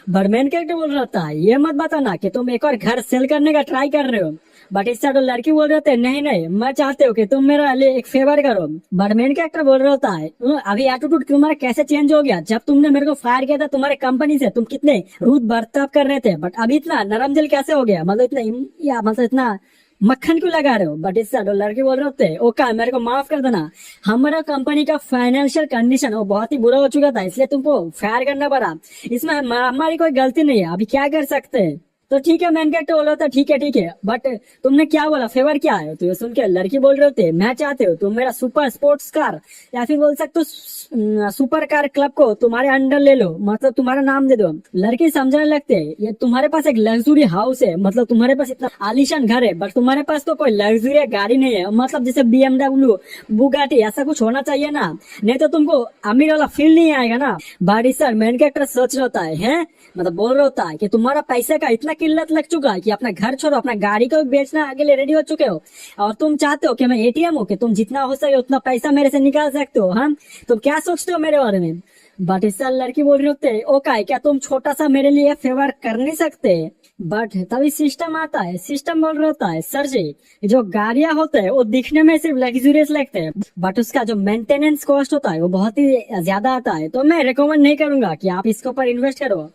बट मेन कैरेक्टर बोल रहा था ये मत बताना कि तुम एक और घर सेल करने का ट्राई कर रहे हो। बट इस साइड लड़की बोल रहे थे नहीं नहीं, मैं चाहते हो कि तुम मेरा लिए एक फेवर करो। बट मेन कैरेक्टर बोल रहा होता है अभी एटीट्यूड तुम्हारा कैसे चेंज हो गया, जब तुमने मेरे को फायर किया था तुम्हारे कंपनी से तुम कितने रूद बर्ताव कर रहे थे, बट अभी इतना नरम दिल कैसे हो गया, मतलब इतना या मतलब इतना मक्खन क्यों लगा रहे हो? बट इस साइड लड़के बोल रहे होते ओका मेरे को माफ कर देना, हमारा कंपनी का फाइनेंशियल कंडीशन वो बहुत ही बुरा हो चुका था, इसलिए तुमको फायर करना पड़ा, इसमें हमारी कोई गलती नहीं है, अभी क्या कर सकते हैं? तो ठीक है, मैन कैरेक्टर बोल रहा था ठीक है, बट तुमने क्या बोला, फेवर क्या है? तो ये सुन के लड़की बोल रहे होते मैं चाहते हो तुम मेरा सुपर स्पोर्ट्स कार या फिर बोल सकते हो सुपर कार क्लब को तुम्हारे अंडर ले लो, मतलब तुम्हारा नाम दे दो। लड़के समझने लगते हैं ये तुम्हारे पास एक लग्जरी हाउस है, मतलब तुम्हारे पास इतना आलीशान घर है, बट तुम्हारे पास तो कोई लग्जरी गाड़ी नहीं है, मतलब जैसे BMW बुगाटी ऐसा कुछ होना चाहिए ना, नहीं तो तुमको अमीर वाला फील नहीं आएगा ना। बट सर मेन कैरेक्टर सोच होता है मतलब बोल रहा होता है कि तुम्हारा पैसे का इतना किल्लत लग चुका है कि अपना घर छोड़ो, अपना गाड़ी को बेचना के लिए रेडी हो चुके हो, और तुम चाहते हो कि मैं ATM हूँ कि तुम जितना हो सके उतना पैसा मेरे से निकाल सकते हो। हाँ, तुम क्या सोचते हो मेरे बारे में? बट इस साल लड़की बोल रही होते ओके क्या तुम छोटा सा मेरे लिए फेवर कर नहीं सकते? बट तभी सिस्टम आता है, सिस्टम बोल रहा होता है सर जी जो गाड़ियां होते हैं वो दिखने में सिर्फ लग्जरियस लगते हैं, बट उसका जो मेंटेनेंस कॉस्ट होता है वो बहुत ही ज्यादा आता है, तो मैं रिकमेंड नहीं करूंगा कि आप इसके ऊपर इन्वेस्ट करो।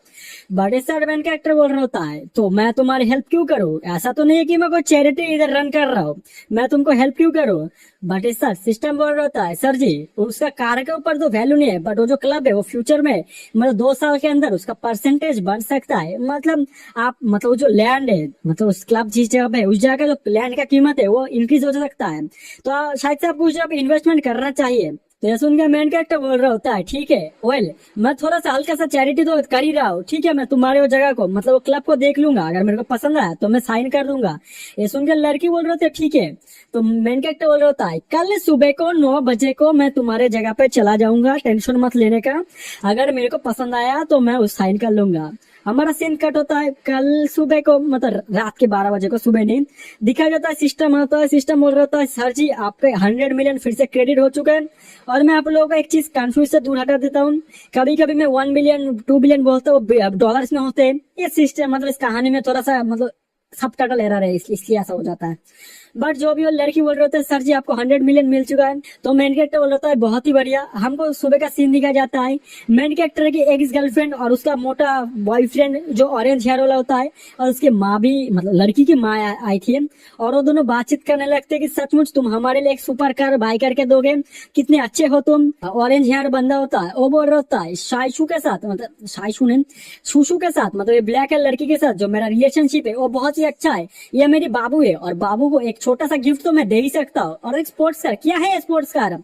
बड़े सर मैन कैरेक्टर बोल रहा होता है तो मैं तुम्हारी हेल्प क्यों करूँ, ऐसा तो नहीं है कि मैं कोई चैरिटी इधर रन कर रहा हूँ, मैं तुमको हेल्प क्यों करूँ? बट इस सर सिस्टम बोल रहा होता है सर जी उसका कार के ऊपर तो वैल्यू नहीं है, बट वो जो क्लब है वो फ्यूचर में मतलब 2 साल के अंदर उसका परसेंटेज बढ़ सकता है, मतलब आप मतलब जो लैंड है मतलब उस क्लब जिस जगह पे उस जगह का जो लैंड का कीमत है वो इंक्रीज हो सकता है, तो शायद से आपको उस जगह पे इन्वेस्टमेंट करना चाहिए। तो ये सुन के मेन कैरेक्टर बोल रहा होता है ठीक है वेल मैं थोड़ा सा हल्का सा चैरिटी तो कर ही रहा हूँ, ठीक है मैं तुम्हारे वो जगह को मतलब वो क्लब को देख लूंगा, अगर मेरे को पसंद आया तो मैं साइन कर दूंगा। ये सुन के लड़की बोल रहे थे ठीक है, तो मेन कैरेक्टर बोल रहा होता है कल सुबह को 9 बजे को मैं तुम्हारे जगह पे चला जाऊंगा, टेंशन मत लेने का, अगर मेरे को पसंद आया तो मैं उस साइन कर लूंगा। हमारा सीन कट होता है कल सुबह को मतलब रात के 12 बजे को, सुबह नहीं दिखाया जाता है, सिस्टम आता है, सिस्टम बोल रहा होता है सर जी आपके 100 मिलियन फिर से क्रेडिट हो चुके हैं, और मैं आप लोगों को एक चीज कंफ्यूज से दूर हटा देता हूँ, कभी कभी मैं 1 बिलियन 2 बिलियन बोलता हूँ डॉलर्स में होते हैं, ये सिस्टम मतलब इस कहानी में थोड़ा सा मतलब सब टाइटल एरर है इसलिए ऐसा हो जाता है। बट जो भी वो लड़की बोल रहे होते हैं सर जी आपको 100 मिलियन मिल चुका है, तो मेन कैरेक्टर बोल रहा है बहुत ही बढ़िया। हमको सुबह का सीन दिखाया जाता है मेन कैरेक्टर की एक्स गर्लफ्रेंड और उसका मोटा बॉयफ्रेंड जो ऑरेंज हेयर वाला होता है, और उसकी माँ भी मतलब लड़की की माँ आई थी, और वो दोनों बातचीत करने लगते कि सचमुच तुम हमारे लिए एक सुपर कार बाई करके दोगे, कितने अच्छे हो तुम। ऑरेंज हेयर बंदा होता है वो बोल रहा होता है शाइशू के साथ मतलब शाइशू ने सुशु के साथ मतलब ये ब्लैक हेयर लड़की के साथ जो मेरा रिलेशनशिप है वो बहुत ही अच्छा है, ये मेरी बाबू है और बाबू को एक छोटा सा गिफ्ट तो मैं दे ही सकता हूँ, और एक स्पोर्ट्स कार क्या है स्पोर्ट्स कार।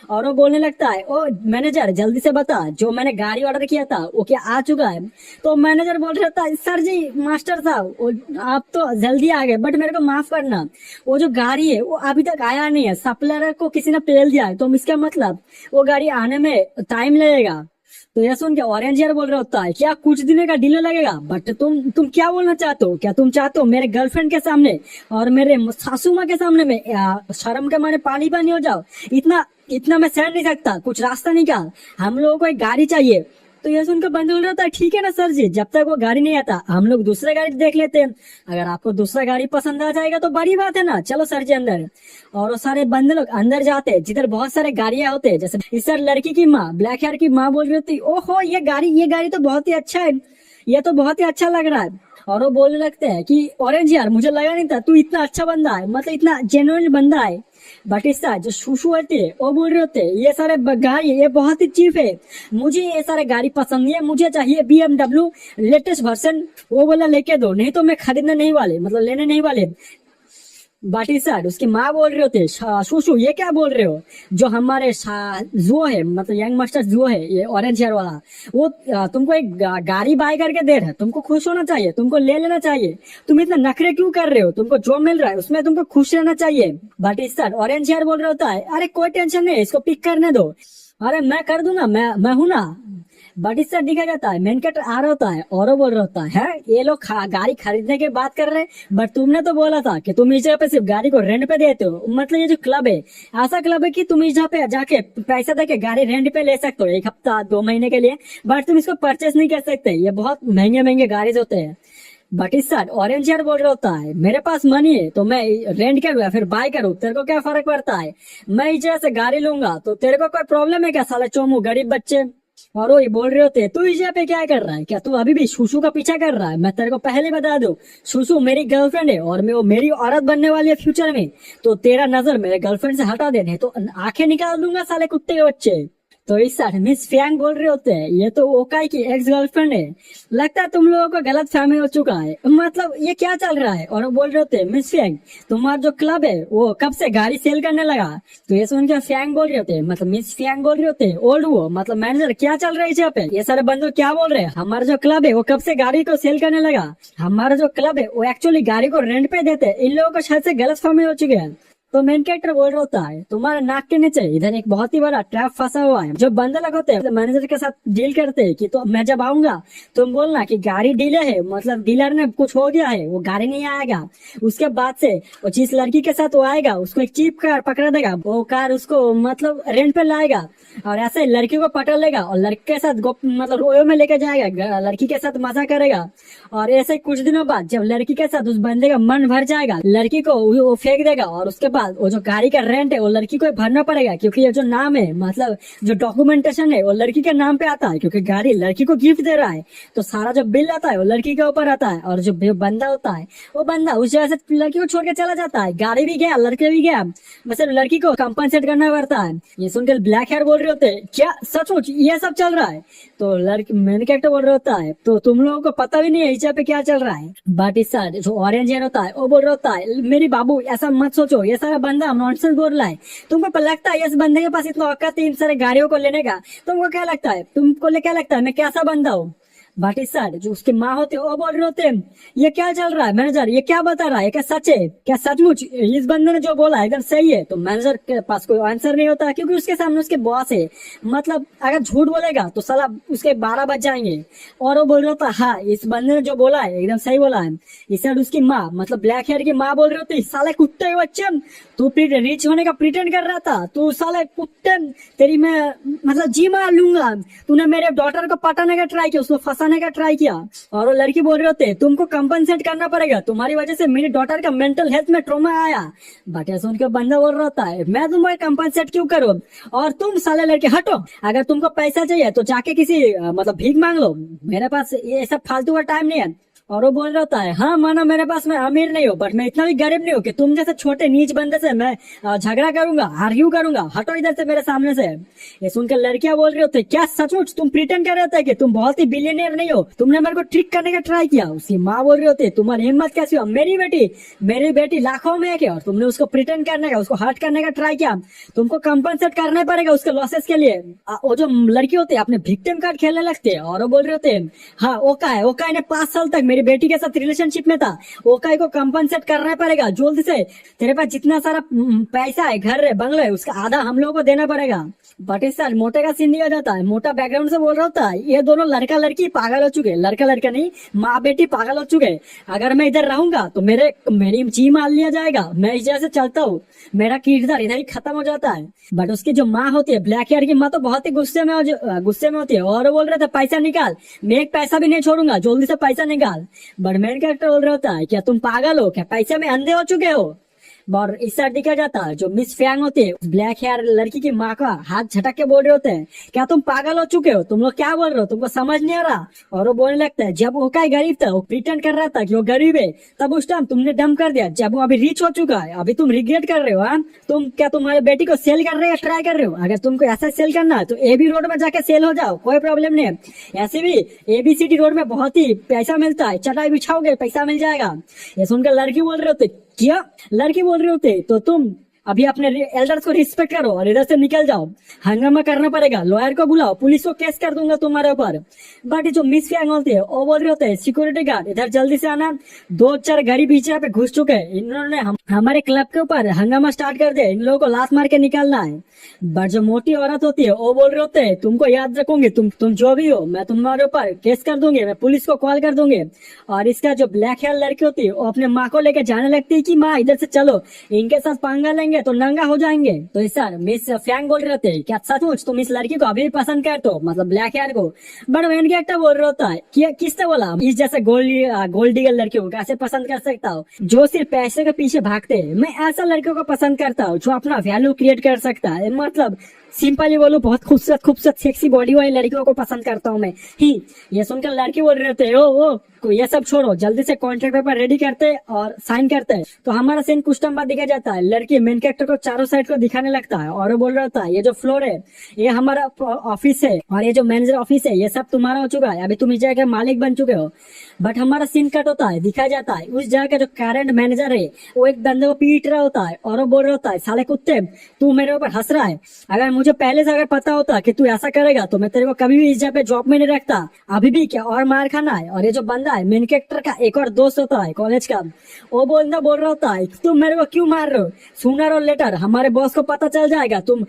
और वो बोलने लगता है ओ मैनेजर जल्दी से बता जो मैंने गाड़ी ऑर्डर किया था वो क्या आ चुका है? तो मैनेजर बोल रहा था सर जी मास्टर साहब आप तो जल्दी आ गए, बट मेरे को माफ करना वो जो गाड़ी है वो अभी तक आया नहीं है, सप्लायर को किसी ने पेल दिया है, तो इसका मतलब वो गाड़ी आने में टाइम लगेगा। तो यह सुन के ऑरेंज हेयर बोल रहा होता है क्या कुछ दिनों का डिले लगेगा? बट तुम क्या बोलना चाहते हो? क्या तुम चाहते हो मेरे गर्लफ्रेंड के सामने और मेरे सासू माँ के सामने में शर्म के मारे पानी पानी हो जाओ? इतना इतना मैं सहन नहीं सकता, कुछ रास्ता निकाल, हम लोगों को एक गाड़ी चाहिए। तो ये सुनकर बंद बोल रहा था ठीक है ना सर जी, जब तक वो गाड़ी नहीं आता हम लोग दूसरा गाड़ी देख लेते हैं, अगर आपको दूसरा गाड़ी पसंद आ जाएगा तो बड़ी बात है ना, चलो सर जी अंदर। और वो सारे बंदे लोग अंदर जाते हैं जिधर बहुत सारे गाड़ियां होते हैं, जैसे इस सर लड़की की माँ ब्लैक हेयर की माँ बोल रही होती ओहो ये गाड़ी तो बहुत ही अच्छा है, ये तो बहुत ही अच्छा लग रहा है। और वो बोलने लगते हैं कि ऑरेंज यार मुझे लगा नहीं था तू इतना अच्छा बंदा है, मतलब इतना जेन्युइन बंदा है। बट इस जो सुशु होती है वो बोल रहे होते हैं ये सारे गाड़ी ये बहुत ही चीप है, मुझे ये सारे गाड़ी पसंद नहीं है, मुझे चाहिए BMW लेटेस्ट वर्जन। वो बोला लेके दो नहीं तो मैं खरीदने नहीं वाले मतलब लेने नहीं वाले। बाटी साइड उसकी माँ बोल रहे होते सुशु ये क्या बोल रहे हो, जो हमारे जो है मतलब यंग मास्टर जो है ये ऑरेंज हेयर वाला वो तुमको एक गाड़ी बाय करके दे रहा है, तुमको खुश होना चाहिए, तुमको ले लेना चाहिए, तुम इतना नखरे क्यों कर रहे हो? तुमको जो मिल रहा है उसमें तुमको खुश रहना चाहिए। बाटी साइड ऑरेंज हेयर बोल रहा होता है अरे कोई टेंशन नहीं इसको पिक करने दो, अरे मैं कर दूंगा, मैं हूं ना, बट इससे दिखा जाता है मेन कैरेक्टर आ रहा होता है और वो बोल रहा होता है ये लोग गाड़ी खरीदने की बात कर रहे हैं, बट तुमने तो बोला था कि तुम इस जगह पे सिर्फ गाड़ी को रेंट पे देते हो। मतलब ये जो क्लब है ऐसा क्लब है कि तुम इस जगह पे जाके पैसा देके गाड़ी रेंट पे ले सकते हो 1 हफ्ता 2 महीने के लिए, बट तुम इसको परचेस नहीं कर सकते। ये बहुत महंगे महंगे गाड़ी होते हैं। बट इस साथ ऑरेंज यार बोल रहा होता है मेरे पास मनी है तो मैं रेंट करूँ या फिर बाय करूँ, तेरे को क्या फर्क पड़ता है। मैं इस जगह से गाड़ी लूंगा तो तेरे को कोई प्रॉब्लम है क्या साला चोमू गरीब बच्चे। और वो ये बोल रहे होते तू इस जगह पे क्या कर रहा है, क्या तू अभी भी शुशु का पीछा कर रहा है। मैं तेरे को पहले बता दूं शुशु मेरी गर्लफ्रेंड है और वो मेरी औरत बनने वाली है फ्यूचर में, तो तेरा नजर मेरे गर्लफ्रेंड से हटा देने तो आंखें निकाल दूंगा साले कुत्ते के बच्चे। तो इस साथ मिस फैंग बोल रहे होते हैं ये तो ओकाई की एक्स गर्लफ्रेंड है, लगता है तुम लोगों को गलत फहमी हो चुका है, मतलब ये क्या चल रहा है। और वो बोल रहे होते हैं मिस फैंग तुम्हारा जो क्लब है वो कब से गाड़ी सेल करने लगा। तो ये सुन के फैंग बोल रहे होते हैं मतलब मिस फैंग बोल रहे होते हैं ओल्ड वो मतलब मैनेजर क्या चल रहा है यहाँ पे। ये सारे बंदे क्या बोल रहे हैं हमारा जो क्लब है वो कब से गाड़ी को सेल करने लगा। हमारा जो क्लब है वो एक्चुअली गाड़ी को रेंट पे देते हैं, इन लोगों को शायद से गलत फहमी हो चुकी है। तो मेन कैरेक्टर बोल रहा होता है तुम्हारे नाक के नीचे इधर एक बहुत ही बड़ा ट्रैप फंसा हुआ है। जो बंदे लोग होते हैं मैनेजर के साथ डील करते हैं कि तो मैं जब आऊंगा तुम बोलना कि गाड़ी डीलर है, मतलब डीलर ने कुछ हो गया है वो गाड़ी नहीं आएगा। उसके बाद से वो जिस लड़की के साथ वो आएगा उसको एक चीप कार पकड़ा देगा, वो कार उसको मतलब रेंट पे लाएगा और ऐसे लड़की को पकड़ लेगा और लड़के के साथ मतलब रोयो में लेकर जाएगा, लड़की के साथ मजा करेगा। और ऐसे कुछ दिनों बाद जब लड़की के साथ उस बंदे का मन भर जाएगा लड़की को वो फेंक देगा और उसके बाद वो जो गाड़ी का रेंट है वो लड़की को भरना पड़ेगा, क्योंकि ये जो नाम है मतलब जो डॉक्यूमेंटेशन है वो लड़की के नाम पे आता है, क्योंकि गाड़ी लड़की को गिफ्ट दे रहा है तो सारा जो बिल आता है वो लड़की के ऊपर आता है। और जो बंदा होता है वो बंदा उस जगह से लड़की को छोड़ के चला जाता है, गाड़ी भी गया लड़के भी गया, बस लड़की को कंपनसेट करना पड़ता है। ये सुनकर ब्लैक हेयर बोल रहे होते हैं क्या सचमुच ये सब चल रहा है। तो लड़की मेन कैरेक्टर बोल रहा होता है तो तुम लोगों को पता भी नहीं है इस जगह पे क्या चल रहा है। बट इस साइड जो ऑरेंज हेयर होता है वो बोल रहा होता है मेरी बाबू ऐसा मत सोचो, ये सारा बंदा नॉनसेंस बोल रहा है। तुमको लगता है इस बंदे के पास इतना औकात है इन सारे गाड़ियों को लेने का, तुमको क्या लगता है, तुमको क्या लगता है मैं कैसा बंदा हूँ। बट इस साइड जो उसके माँ होते वो बोल रहे होते हैं ये क्या चल रहा है मैनेजर, ये क्या बता रहा है, क्या सच है, क्या सचमुच इस बंदे ने जो बोला एकदम सही है। तो मैनेजर के पास कोई आंसर नहीं होता क्योंकि उसके सामने उसके बॉस है, मतलब अगर झूठ बोलेगा तो साला उसके 12 बज जाएंगे। और वो बोल रहा था हाँ इस बंदे ने जो बोला है एकदम सही बोला है। इस साइड उसकी माँ मतलब ब्लैक हेयर की माँ बोल रही होती साले कुत्ते के बच्चे तू रिच होने का प्रिटेंड कर रहा था, तू साले कुत्ते तेरी मैं मतलब जी मार लूंगा, तूने मेरे डॉटर को पटाने का ट्राई किया, उसको फंसाने का ट्राई किया। और वो लड़की बोल रहे होते तुमको कंपनसेट करना पड़ेगा, तुम्हारी वजह से मेरी डॉटर का मेंटल हेल्थ में ट्रॉमा आया। बट ऐसा उनका बंदा बोल रहा होता है मैं तुम्हें कंपनसेट क्यों करूं, और तुम साले लड़के हटो, अगर तुमको पैसा चाहिए तो जाके किसी मतलब भीख मांग लो, मेरे पास ये सब फालतू का टाइम नहीं है। और वो बोल रहा होता है हाँ माना मेरे पास मैं अमीर नहीं हूँ बट मैं इतना भी गरीब नहीं हूँ कि तुम जैसे छोटे नीच बंदे से मैं झगड़ा करूंगा आर्ग्यू करूंगा, हटो इधर से मेरे सामने से। ये सुनकर लड़कियां बोल रही होती क्या सचमुच तुम प्रिटेंड कर रहे थे कि तुम बहुत ही बिलियनियर नहीं हो, तुमने मेरे को ट्रिक करने का ट्राई किया। उसकी माँ बोल रही होती तुम्हारी हिम्मत कैसी हो, मेरी बेटी लाखों में है और तुमने उसको प्रिटेंड करने का उसको हर्ट करने का ट्राई किया, तुमको कंपनसेट करना पड़ेगा उसके लॉसेस के लिए। वो जो लड़की होती है अपने विक्टिम कार्ड खेलने लगते हैं और वो बोल रहे होते हैं हाँ ओकाई ने 5 साल तक मेरी बेटी के साथ रिलेशनशिप में था, ओकाई को कंपनसेट करना पड़ेगा जल्दी से, तेरे पास जितना सारा पैसा है घर है बंगला है उसका आधा हम लोगों को देना पड़ेगा। बट इस साल मोटे का सीन दिया जाता है, मोटा बैकग्राउंड से बोल रहा होता है ये दोनों लड़का लड़की पागल हो चुके, लड़का लड़का नहीं माँ बेटी पागल हो चुके, अगर मैं इधर रहूंगा तो मेरी जी मार लिया जाएगा, मैं इस जगह से चलता हूँ मेरा किरदार इधर ही खत्म हो जाता है। बट उसकी जो माँ होती है ब्लैक हेयर की माँ तो बहुत ही गुस्से में होती है और बोल रहे थे पैसा निकाल, मैं एक पैसा भी नहीं छोड़ूंगा जल्दी से पैसा निकाल। बट मेन कैरेक्टर बोल रहा होता है क्या तुम पागल हो क्या, पैसे में अंधे हो चुके हो। और इस साइड दिखा जाता है जो मिस फैंग होती है ब्लैक हेयर लड़की की माँ का हाथ झटक के बोल रहे होते हैं क्या तुम पागल हो चुके हो, तुम लोग क्या बोल रहे हो, तुमको समझ नहीं आ रहा। और वो बोलने लगता है जब वो काय गरीब था वो प्रिटेंड कर रहा था कि वो गरीब है, तब उस टाइम तुमने डम कर दिया, जब वो अभी रिच हो चुका है अभी तुम रिग्रेट कर रहे हो। हाँ तुम क्या तुम्हारे बेटी को सेल कर रहे हो, ट्राई कर रहे हो, अगर तुमको ऐसा सेल करना है तो एबी रोड में जाके सेल हो जाओ कोई प्रॉब्लम नहीं है, ऐसे भी एबीसीडी रोड में बहुत ही पैसा मिलता है, चटाई बिछाओगे पैसा मिल जाएगा। ये सुनकर लड़की बोल रहे होते क्या, लड़की बोल रहे होते तो तुम अभी अपने एल्डर्स को रिस्पेक्ट करो और इधर से निकल जाओ। हंगामा करना पड़ेगा, लॉयर को बुलाओ, पुलिस को केस कर दूंगा तुम्हारे ऊपर। बट जो मिस फैंग होती है वो बोल रहे होते हैं सिक्योरिटी गार्ड इधर जल्दी से आना, 2-4 गाड़ी पीछे यहाँ पे घुस चुके हैं, इन्होंने हमारे क्लब के ऊपर हंगामा स्टार्ट कर दिया, इन लोगों को लात मार के निकालना है। बट जो मोटी औरत होती है वो बोल रहे होते हैं तुमको याद रखूंगी, तुम जो भी हो मैं तुम्हारे ऊपर केस कर दूंगी, मैं पुलिस को कॉल कर दूंगी। और इसका जो ब्लैक हेयर लड़की होती है वो अपने माँ को लेकर जाने लगती है कि माँ इधर से चलो, इनके साथ पंगा लेंगे तो नंगा हो जाएंगे। तो इस सर मिस फैंग बोल रहे थे क्या सचमुच तुम इस लड़की को अभी भी पसंद करते हो, मतलब ब्लैक हेयर को। बट मैन कैरेक्टर बोल रहा होता है कि किसने बोला इस जैसे गोल्ड डिगर लड़की को कैसे पसंद कर सकता हूँ जो सिर्फ पैसे के पीछे भागते हैं। मैं ऐसा लड़कियों को पसंद करता हूँ जो अपना वैल्यू क्रिएट कर सकता है, मतलब सिंपली बोलो बहुत खूबसूरत खूबसूरत सेक्सी बॉडी वाली लड़कियों को पसंद करता हूँ मैं ही। ये सुनकर लड़की बोल रहे थे ओ ये सब छोड़ो, जल्दी से कॉन्ट्रैक्ट पेपर रेडी करते और साइन करते हैं। तो हमारा सीन कुछ टाइम बाद दिखा जाता है, लड़की मेन कैरेक्टर को चारों साइड को दिखाने लगता है और वो बोल रहा था ये जो फ्लोर है ये हमारा ऑफिस है और ये जो मैनेजर ऑफिस है ये सब तुम्हारा हो चुका है, अभी तुम इस जगह के मालिक बन चुके हो। बट हमारा सीन कट होता है, दिखाया जाता है उस जगह का जो करंट मैनेजर है वो एक बंदे को पीट रहा होता है और वो बोल रहा होता है साले कुत्ते तू मेरे ऊपर हंस रहा है, अगर मुझे पहले से अगर पता होता कि तू ऐसा करेगा तो मैं तेरे को कभी भी इस जगह पे जॉब में नहीं रखता, अभी भी क्या और मार खाना है। और ये जो बंदा है मेन कैरेक्टर का एक और दोस्त होता है कॉलेज का, वो बोल रहा होता है तुम मेरे को क्यों मार रहे हो, सूनर और लेटर हमारे बॉस को पता चल जाएगा तुम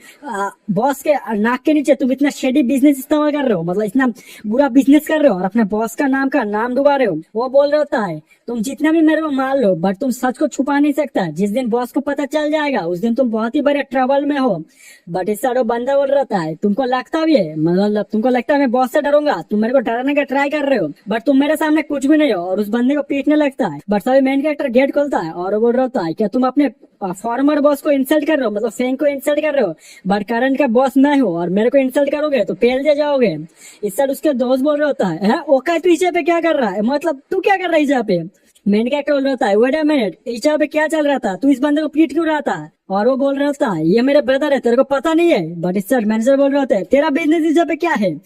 बॉस के नाक के नीचे तुम इतना शेडी बिजनेस इस्तेमाल कर रहे हो, मतलब इतना बुरा बिजनेस कर रहे हो और अपने बॉस का नाम डुबा रहे हो। वो बोल रहा होता है तुम जितना भी मेरे को मार लो बट तुम सच को छुपा नहीं सकता, जिस दिन बॉस को पता चल जाएगा उस दिन तुम बहुत ही बड़े ट्रबल में हो। बट इस साइड बंदा बोल रहा है तुमको लगता भी है, मतलब तुमको लगता है मैं बॉस से डरूंगा, तुम मेरे को डराने का ट्राई कर रहे हो बट तुम मेरे सामने कुछ भी नहीं हो, और उस बंदे को पीटने लगता है। बट सभी मेन कैरेक्टर गेट खोलता है और वो बोल रहा है क्या तुम अपने फॉर्मर बॉस को इंसल्ट कर रहे हो, मतलब फैंग को इंसल्ट कर रहे हो, बट करंट का बॉस मैं हूँ और मेरे को इंसल्ट करोगे तो पेल दे जाओगे। इस साइड उसके दोस्त बोल रहा होता है ओका तू इस पे क्या कर रहा है, मतलब तू क्या कर रहा है इस पे। मेन कैरेक्टर बोल रहा है वेट अ मिनट इस पे क्या चल रहा था, तू इस बंदे को पीट क्यों रहा था। और वो बोल रहा था ये मेरे ब्रदर है तेरे को पता नहीं है। बट इस साइड मैनेजर बोल रहा है तेरा बिजनेस इस पे क्या है,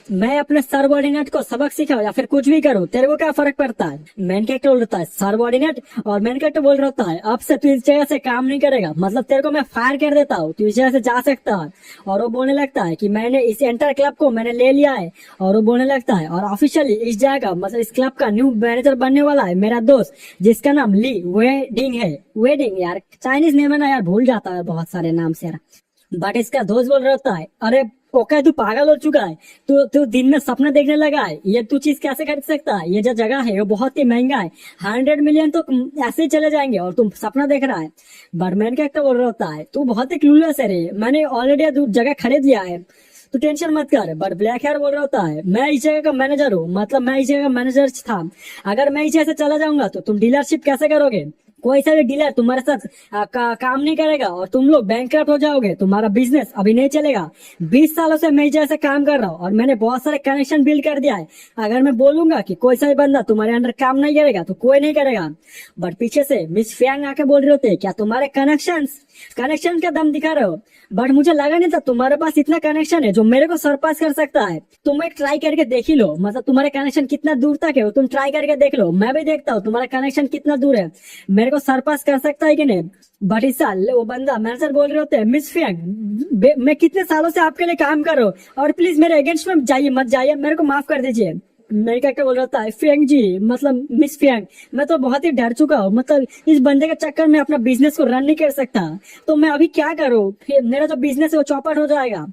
मैं अपने सबऑर्डिनेट को सबक सिखाऊं या फिर कुछ भी करूं तेरे को क्या फर्क पड़ता है। मेन कैरेक्टर बोल रहा है सबऑर्डिनेट, और मेन कैरेक्टर बोल रहा है अब से तू इस जगह से काम नहीं करेगा, मतलब तेरे को मैं फायर कर देता हूँ, तू इस जगह से जा सकता है। और वो बोलने लगता है कि मैंने इस एंटर क्लब को मैंने ले लिया है, और वो बोलने लगता है और ऑफिशियली इस जगह का मतलब इस क्लब का न्यू मैनेजर बनने वाला है मेरा दोस्त जिसका नाम ली वेडिंग है। वेडिंग यार चाइनीज नेम है ना यार, भूल जाता है बहुत सारे नाम से यार। बट इसका दोस्त बोल रहा है अरे ओके तू पागल हो चुका है, तू दिन में सपना देखने लगा है, ये तू चीज कैसे खरीद सकता है, ये जो जगह है वो बहुत ही महंगा है, 100 मिलियन तो ऐसे ही चले जाएंगे और तुम सपना देख रहा है। बट मैन कैरेक्टर बोल रहा होता है तू बहुत ही क्लूलेस है रे, मैंने ऑलरेडी जगह खरीद लिया है तो टेंशन मत कर। बट ब्लैक हेयर बोल रहा होता है मैं इस जगह का मैनेजर हूँ, मतलब मैं इस जगह का मैनेजर था, अगर मैं इस जगह से चला जाऊंगा तो तुम डीलरशिप कैसे करोगे, कोई सा भी डीलर तुम्हारे साथ काम नहीं करेगा और तुम लोग बैंकक्रप्ट हो जाओगे, तुम्हारा बिजनेस अभी नहीं चलेगा। 20 सालों से मैं जैसे काम कर रहा हूँ और मैंने बहुत सारे कनेक्शन बिल्ड कर दिया है, अगर मैं बोलूंगा कि कोई सा भी बंदा तुम्हारे अंडर काम नहीं करेगा तो कोई नहीं करेगा। बट पीछे से मिस फैंग आके बोल रहे होते क्या तुम्हारे कनेक्शन का दम दिखा रहे हो, बट मुझे लगा नहीं था तुम्हारे पास इतना कनेक्शन है जो मेरे को सरपास कर सकता है, तुम एक ट्राई करके देख ही लो, मतलब तुम्हारे कनेक्शन कितना दूर तक है तुम ट्राई करके देख लो, मैं भी देखता हूँ तुम्हारा कनेक्शन कितना दूर है, मेरे को सरपास कर सकता है कि नहीं। बट इस साल वो बंदा मैनेजर बोल रहे होते हैं मिस फैंग मैं कितने सालों से आपके लिए काम कर रहा हूँ और प्लीज मेरे अगेंस्ट में जाइए मत जाइए, मेरे को माफ कर दीजिए। मेरे क्या बोल रहा था फैंग जी, मतलब मिस फैंग मैं तो बहुत ही डर चुका हूँ, मतलब इस बंदे के चक्कर में अपना बिजनेस को रन नहीं कर सकता, तो मैं अभी क्या करूँ, फिर मेरा जो बिजनेस है वो चौपट हो जाएगा।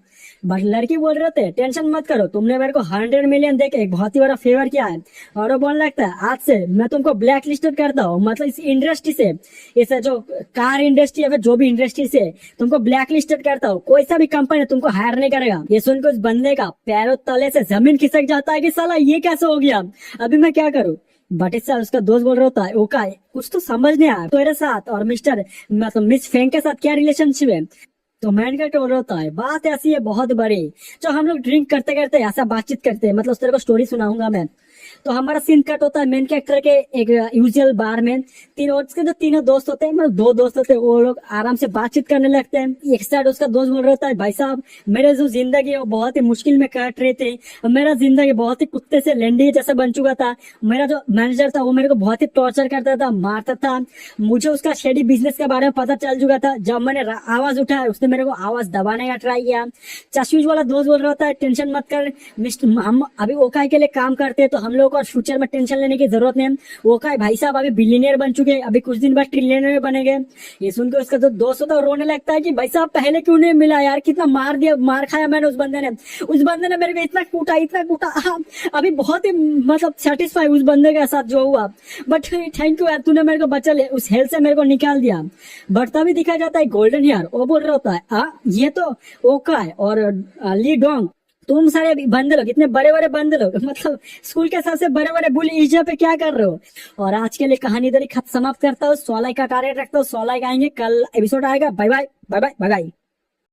बट लड़की बोल रहे थे टेंशन मत करो, तुमने मेरे को 100 मिलियन देके एक बहुत ही बड़ा फेवर किया है, और वो बोलने लगता है आज से मैं तुमको ब्लैक लिस्टेड करता हूँ, मतलब इस इंडस्ट्री से, इस जो कार इंडस्ट्री है जो भी इंडस्ट्री से तुमको ब्लैक लिस्टेड करता हूँ, कोई सा भी कंपनी तुमको हायर नहीं करेगा। ये सुनकर उस बंदे का पैरों तले से जमीन खिसक जाता है कि साला ये कैसे हो गया, अभी मैं क्या करूँ। बट इस साल उसका दोस्त बोल रहा होता है ओका कुछ तो समझ नहीं आया तेरे साथ और मिस्टर मतलब मिस फैंग के साथ क्या रिलेशनशिप है। तो मैन का टोल होता है बात ऐसी है बहुत बड़ी, जो हम लोग ड्रिंक करते करते ऐसा बातचीत करते हैं, मतलब उस तरह को स्टोरी सुनाऊंगा मैं। तो हमारा सीन कट होता है मेन कैरेक्टर के एक यूजुअल बार में। और उसके जो तीनों दोस्त होते हैं, मतलब दो दोस्त होते हैं, वो लोग आराम से बातचीत करने लगते हैं। एक साइड उसका दोस्त बोल रहा होता है, भाई साहब मेरे जो जिंदगी है वो बहुत ही मुश्किल में काट रहे थे, मेरा जिंदगी बहुत ही कुत्ते से लेंडी जैसा बन चुका था, मेरा जो मैनेजर था वो मेरे को बहुत ही टॉर्चर करता था, मारता था, मुझे उसका शेडी बिजनेस के बारे में पता चल चुका था। जब मैंने आवाज उठाया उसने मेरे को आवाज दबाने का ट्राई किया। चश्मिश वाला दोस्त बोल रहा होता है, टेंशन मत कर मिस्टर, हम अभी ओकाई के लिए काम करते हैं तो हम लोग को फ्यूचर में टेंशन लेने की जरूरत नहीं है। ओकाई भाई साहब अभी बिलियनियर बन चुके हैं, अभी कुछ दिन बाद ट्रिलियनियर बनेंगे। ये सुनकर उसका जो दोस्त होता है रोने लगता है कि भाई साहब पहले क्यों नहीं मिला यार, कितना मार दिया, मार खाया मैंने उस बंदे ने मेरे को इतना कूटा इतना कूटा। अभी बहुत ही मतलब सेटिस्फाई उस बंदे के साथ जो हुआ, बट थैंक यू यार तूने मेरे को बचा ले, उस हेल से मेरे को निकाल दिया। बट तभी दिखाया जाता है गोल्डन हेयर, वो बोल रहा होता है ये तो ओकाई और ली डोंग, तुम सारे बंदे लोग, इतने बड़े बड़े बंदे लोग, मतलब स्कूल के सबसे बड़े बड़े बुली इस जगह पे क्या कर रहे हो। और आज के लिए कहानी इधर ही समाप्त करता हूँ। 16 का टारगेट रखता हूँ, 16 आएंगे, कल एपिसोड आएगा। Bye bye bye bye bye.